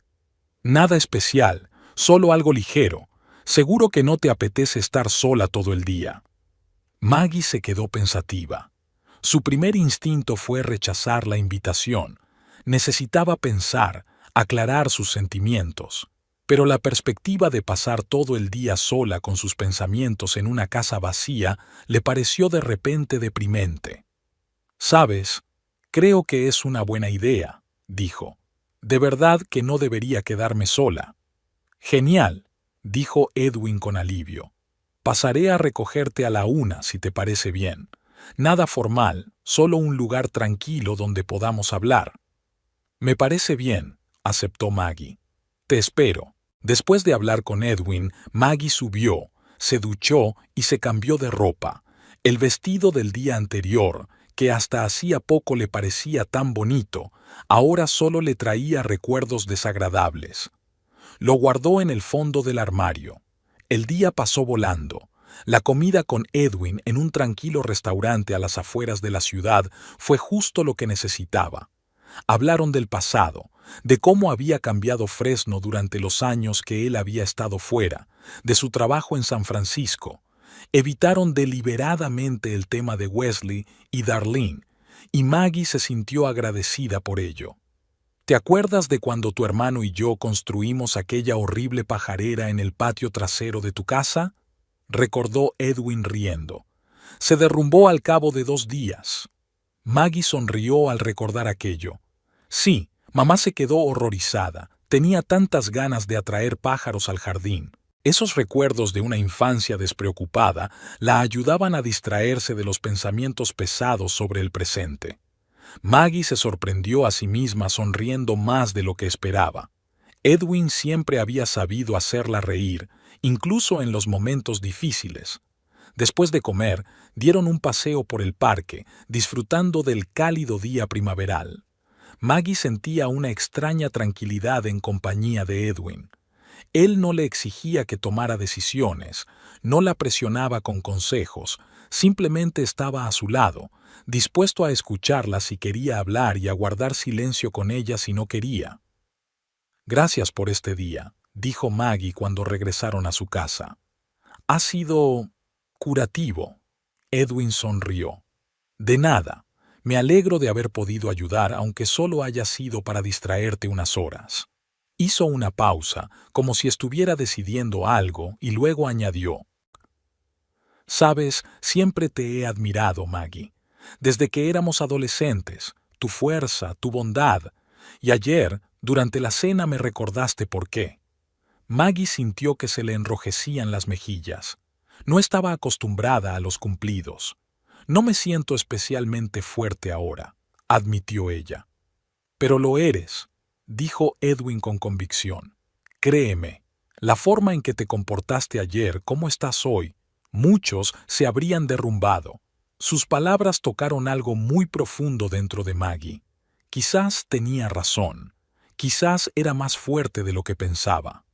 Nada especial, solo algo ligero. Seguro que no te apetece estar sola todo el día». Maggie se quedó pensativa. Su primer instinto fue rechazar la invitación. Necesitaba pensar, aclarar sus sentimientos. Pero la perspectiva de pasar todo el día sola con sus pensamientos en una casa vacía le pareció de repente deprimente. «¿Sabes? Creo que es una buena idea», dijo. «De verdad que no debería quedarme sola». «Genial», dijo Edwin con alivio. «Pasaré a recogerte a la 1, si te parece bien. Nada formal, solo un lugar tranquilo donde podamos hablar». «Me parece bien», aceptó Maggie. «Te espero». Después de hablar con Edwin, Maggie subió, se duchó y se cambió de ropa. El vestido del día anterior, que hasta hacía poco le parecía tan bonito, ahora solo le traía recuerdos desagradables. Lo guardó en el fondo del armario. El día pasó volando. La comida con Edwin en un tranquilo restaurante a las afueras de la ciudad fue justo lo que necesitaba. Hablaron del pasado, de cómo había cambiado Fresno durante los años que él había estado fuera, de su trabajo en San Francisco. Evitaron deliberadamente el tema de Wesley y Darlene, y Maggie se sintió agradecida por ello. «¿Te acuerdas de cuando tu hermano y yo construimos aquella horrible pajarera en el patio trasero de tu casa?», recordó Edwin riendo. «Se derrumbó al cabo de 2 días». Maggie sonrió al recordar aquello. «Sí, mamá se quedó horrorizada. Tenía tantas ganas de atraer pájaros al jardín». Esos recuerdos de una infancia despreocupada la ayudaban a distraerse de los pensamientos pesados sobre el presente. Maggie se sorprendió a sí misma sonriendo más de lo que esperaba. Edwin siempre había sabido hacerla reír, incluso en los momentos difíciles. Después de comer, dieron un paseo por el parque, disfrutando del cálido día primaveral. Maggie sentía una extraña tranquilidad en compañía de Edwin. Él no le exigía que tomara decisiones, no la presionaba con consejos, simplemente estaba a su lado, dispuesto a escucharla si quería hablar y a guardar silencio con ella si no quería. «Gracias por este día», dijo Maggie cuando regresaron a su casa. «Ha sido curativo». Edwin sonrió. «De nada. Me alegro de haber podido ayudar, aunque solo haya sido para distraerte unas horas». Hizo una pausa, como si estuviera decidiendo algo, y luego añadió: «Sabes, siempre te he admirado, Maggie. Desde que éramos adolescentes, tu fuerza, tu bondad. Y ayer, durante la cena, me recordaste por qué». Maggie sintió que se le enrojecían las mejillas. No estaba acostumbrada a los cumplidos. «No me siento especialmente fuerte ahora», admitió ella. «Pero lo eres», dijo Edwin con convicción. «Créeme, la forma en que te comportaste ayer, cómo estás hoy, muchos se habrían derrumbado». Sus palabras tocaron algo muy profundo dentro de Maggie. Quizás tenía razón. Quizás era más fuerte de lo que pensaba.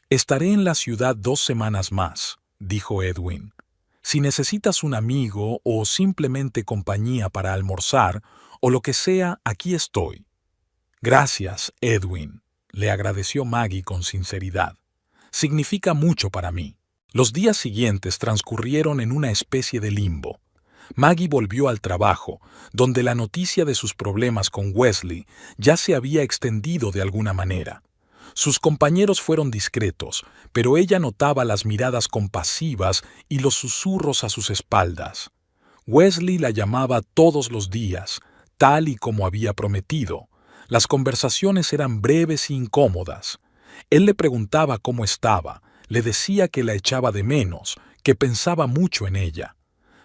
«Estaré en la ciudad 2 semanas más», dijo Edwin. «Si necesitas un amigo o simplemente compañía para almorzar, o lo que sea, aquí estoy». «Gracias, Edwin», le agradeció Maggie con sinceridad. «Significa mucho para mí». Los días siguientes transcurrieron en una especie de limbo. Maggie volvió al trabajo, donde la noticia de sus problemas con Wesley ya se había extendido de alguna manera. Sus compañeros fueron discretos, pero ella notaba las miradas compasivas y los susurros a sus espaldas. Wesley la llamaba todos los días, tal y como había prometido. Las conversaciones eran breves e incómodas. Él le preguntaba cómo estaba, le decía que la echaba de menos, que pensaba mucho en ella.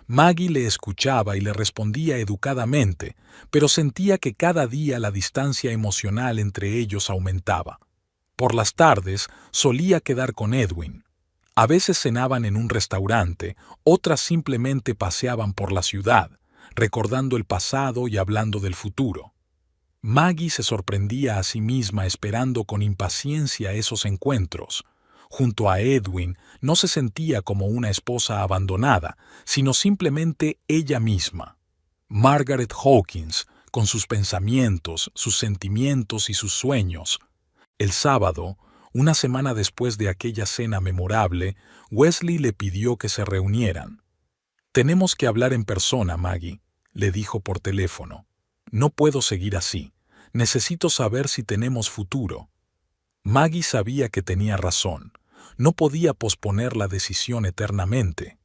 Maggie le escuchaba y le respondía educadamente, pero sentía que cada día la distancia emocional entre ellos aumentaba. Por las tardes solía quedar con Edwin. A veces cenaban en un restaurante, otras simplemente paseaban por la ciudad, recordando el pasado y hablando del futuro. Maggie se sorprendía a sí misma esperando con impaciencia esos encuentros. Junto a Edwin no se sentía como una esposa abandonada, sino simplemente ella misma. Margaret Hawkins, con sus pensamientos, sus sentimientos y sus sueños. El sábado, una semana después de aquella cena memorable, Wesley le pidió que se reunieran. «Tenemos que hablar en persona, Maggie», le dijo por teléfono. «No puedo seguir así. Necesito saber si tenemos futuro». Maggie sabía que tenía razón. No podía posponer la decisión eternamente.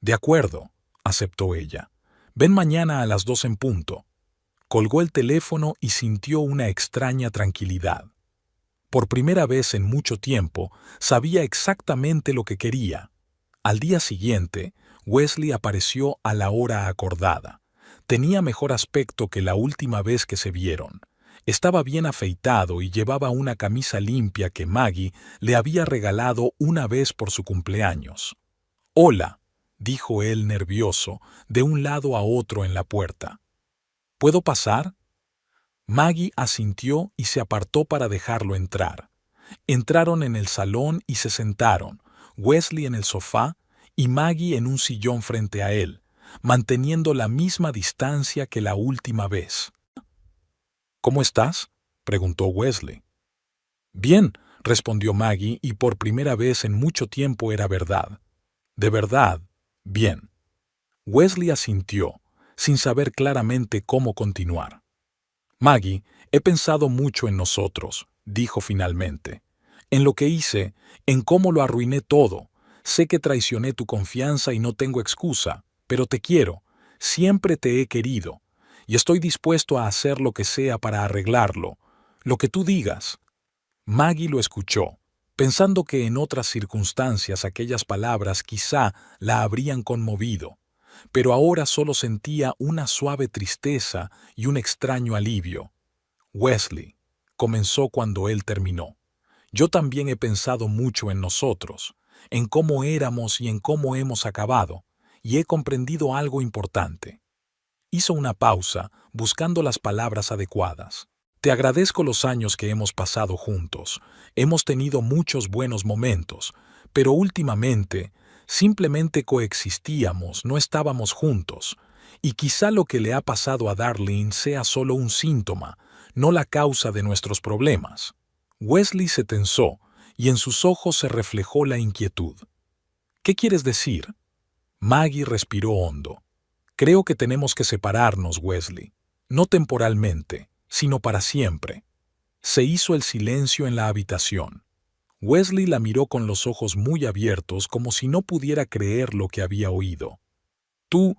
«De acuerdo», aceptó ella. «Ven mañana a las 2 en punto». Colgó el teléfono y sintió una extraña tranquilidad. Por primera vez en mucho tiempo, sabía exactamente lo que quería. Al día siguiente, Wesley apareció a la hora acordada. Tenía mejor aspecto que la última vez que se vieron. Estaba bien afeitado y llevaba una camisa limpia que Maggie le había regalado una vez por su cumpleaños. «Hola», dijo él nervioso, de un lado a otro en la puerta. «¿Puedo pasar?» Maggie asintió y se apartó para dejarlo entrar. Entraron en el salón y se sentaron, Wesley en el sofá y Maggie en un sillón frente a él, manteniendo la misma distancia que la última vez. «¿Cómo estás?», preguntó Wesley. «Bien», respondió Maggie, y por primera vez en mucho tiempo era verdad. «De verdad, bien». Wesley asintió, sin saber claramente cómo continuar. «Maggie, he pensado mucho en nosotros», dijo finalmente. «En lo que hice, en cómo lo arruiné todo. Sé que traicioné tu confianza y no tengo excusa, pero te quiero, siempre te he querido, y estoy dispuesto a hacer lo que sea para arreglarlo, lo que tú digas». Maggie lo escuchó, pensando que en otras circunstancias aquellas palabras quizá la habrían conmovido, pero ahora solo sentía una suave tristeza y un extraño alivio. «Wesley», comenzó cuando él terminó, «yo también he pensado mucho en nosotros, en cómo éramos y en cómo hemos acabado, y he comprendido algo importante». Hizo una pausa, buscando las palabras adecuadas. «Te agradezco los años que hemos pasado juntos. Hemos tenido muchos buenos momentos, pero últimamente simplemente coexistíamos, no estábamos juntos. Y quizá lo que le ha pasado a Darlene sea solo un síntoma, no la causa de nuestros problemas». Wesley se tensó y en sus ojos se reflejó la inquietud. «¿Qué quieres decir?» Maggie respiró hondo. «Creo que tenemos que separarnos, Wesley. No temporalmente, sino para siempre». Se hizo el silencio en la habitación. Wesley la miró con los ojos muy abiertos como si no pudiera creer lo que había oído. ¿Tú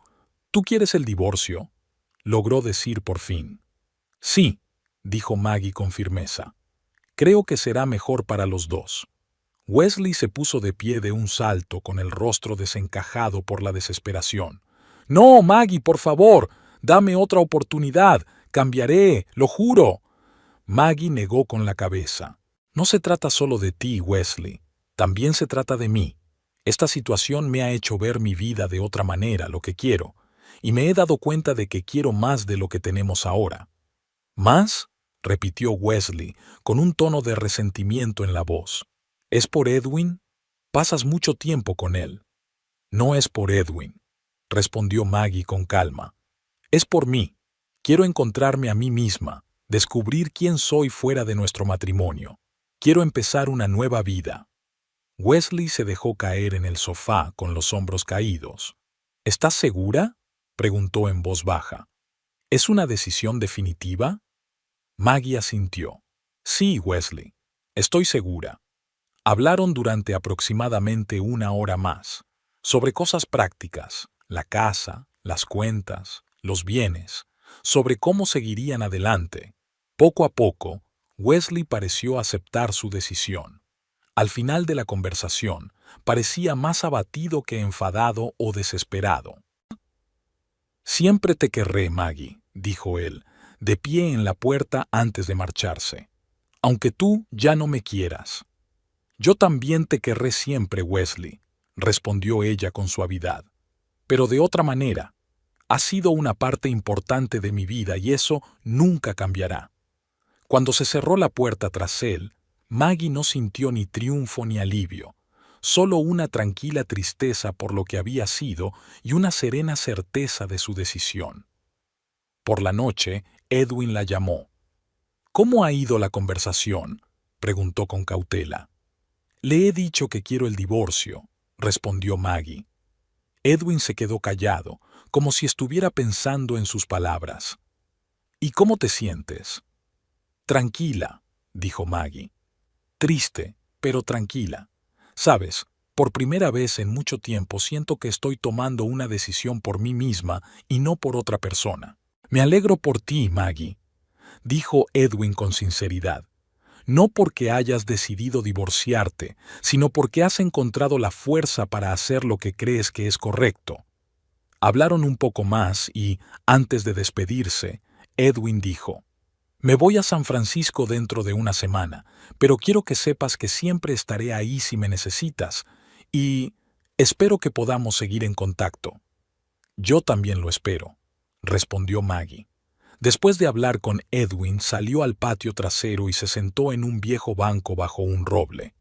quieres el divorcio?», logró decir por fin. «Sí», dijo Maggie con firmeza. «Creo que será mejor para los dos». Wesley se puso de pie de un salto con el rostro desencajado por la desesperación. «No, Maggie, por favor, dame otra oportunidad. Cambiaré, lo juro». Maggie negó con la cabeza. «No se trata solo de ti, Wesley. También se trata de mí. Esta situación me ha hecho ver mi vida de otra manera, lo que quiero, y me he dado cuenta de que quiero más de lo que tenemos ahora». «¿Más?», repitió Wesley, con un tono de resentimiento en la voz. «¿Es por Edwin? Pasas mucho tiempo con él». «No es por Edwin», respondió Maggie con calma. «Es por mí. Quiero encontrarme a mí misma, descubrir quién soy fuera de nuestro matrimonio. Quiero empezar una nueva vida». Wesley se dejó caer en el sofá con los hombros caídos. «¿Estás segura?», preguntó en voz baja. «¿Es una decisión definitiva?». Maggie asintió. «Sí, Wesley, estoy segura». Hablaron durante aproximadamente 1 hora más, sobre cosas prácticas, la casa, las cuentas, los bienes, sobre cómo seguirían adelante. Poco a poco, Wesley pareció aceptar su decisión. Al final de la conversación, parecía más abatido que enfadado o desesperado. «Siempre te querré, Maggie», dijo él, de pie en la puerta antes de marcharse. «Aunque tú ya no me quieras». «Yo también te querré siempre, Wesley», respondió ella con suavidad. «Pero de otra manera. Has sido una parte importante de mi vida y eso nunca cambiará». Cuando se cerró la puerta tras él, Maggie no sintió ni triunfo ni alivio, solo una tranquila tristeza por lo que había sido y una serena certeza de su decisión. Por la noche, Edwin la llamó. «¿Cómo ha ido la conversación?», preguntó con cautela. «Le he dicho que quiero el divorcio», respondió Maggie. Edwin se quedó callado, como si estuviera pensando en sus palabras. «¿Y cómo te sientes?». «Tranquila», dijo Maggie. «Triste, pero tranquila. Sabes, por primera vez en mucho tiempo siento que estoy tomando una decisión por mí misma y no por otra persona». «Me alegro por ti, Maggie», dijo Edwin con sinceridad. «No porque hayas decidido divorciarte, sino porque has encontrado la fuerza para hacer lo que crees que es correcto». Hablaron un poco más y, antes de despedirse, Edwin dijo: «Me voy a San Francisco dentro de una semana, pero quiero que sepas que siempre estaré ahí si me necesitas, y espero que podamos seguir en contacto». «Yo también lo espero», respondió Maggie. Después de hablar con Edwin, salió al patio trasero y se sentó en un viejo banco bajo un roble.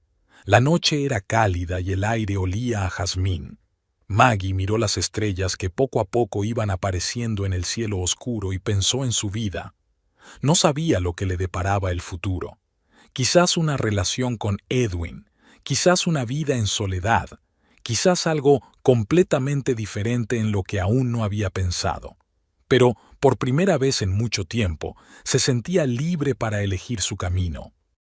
La noche era cálida y el aire olía a jazmín. Maggie miró las estrellas que poco a poco iban apareciendo en el cielo oscuro y pensó en su vida. No sabía lo que le deparaba el futuro. Quizás una relación con Edwin, quizás una vida en soledad, quizás algo completamente diferente en lo que aún no había pensado. Pero, por primera vez en mucho tiempo, se sentía libre para elegir su camino.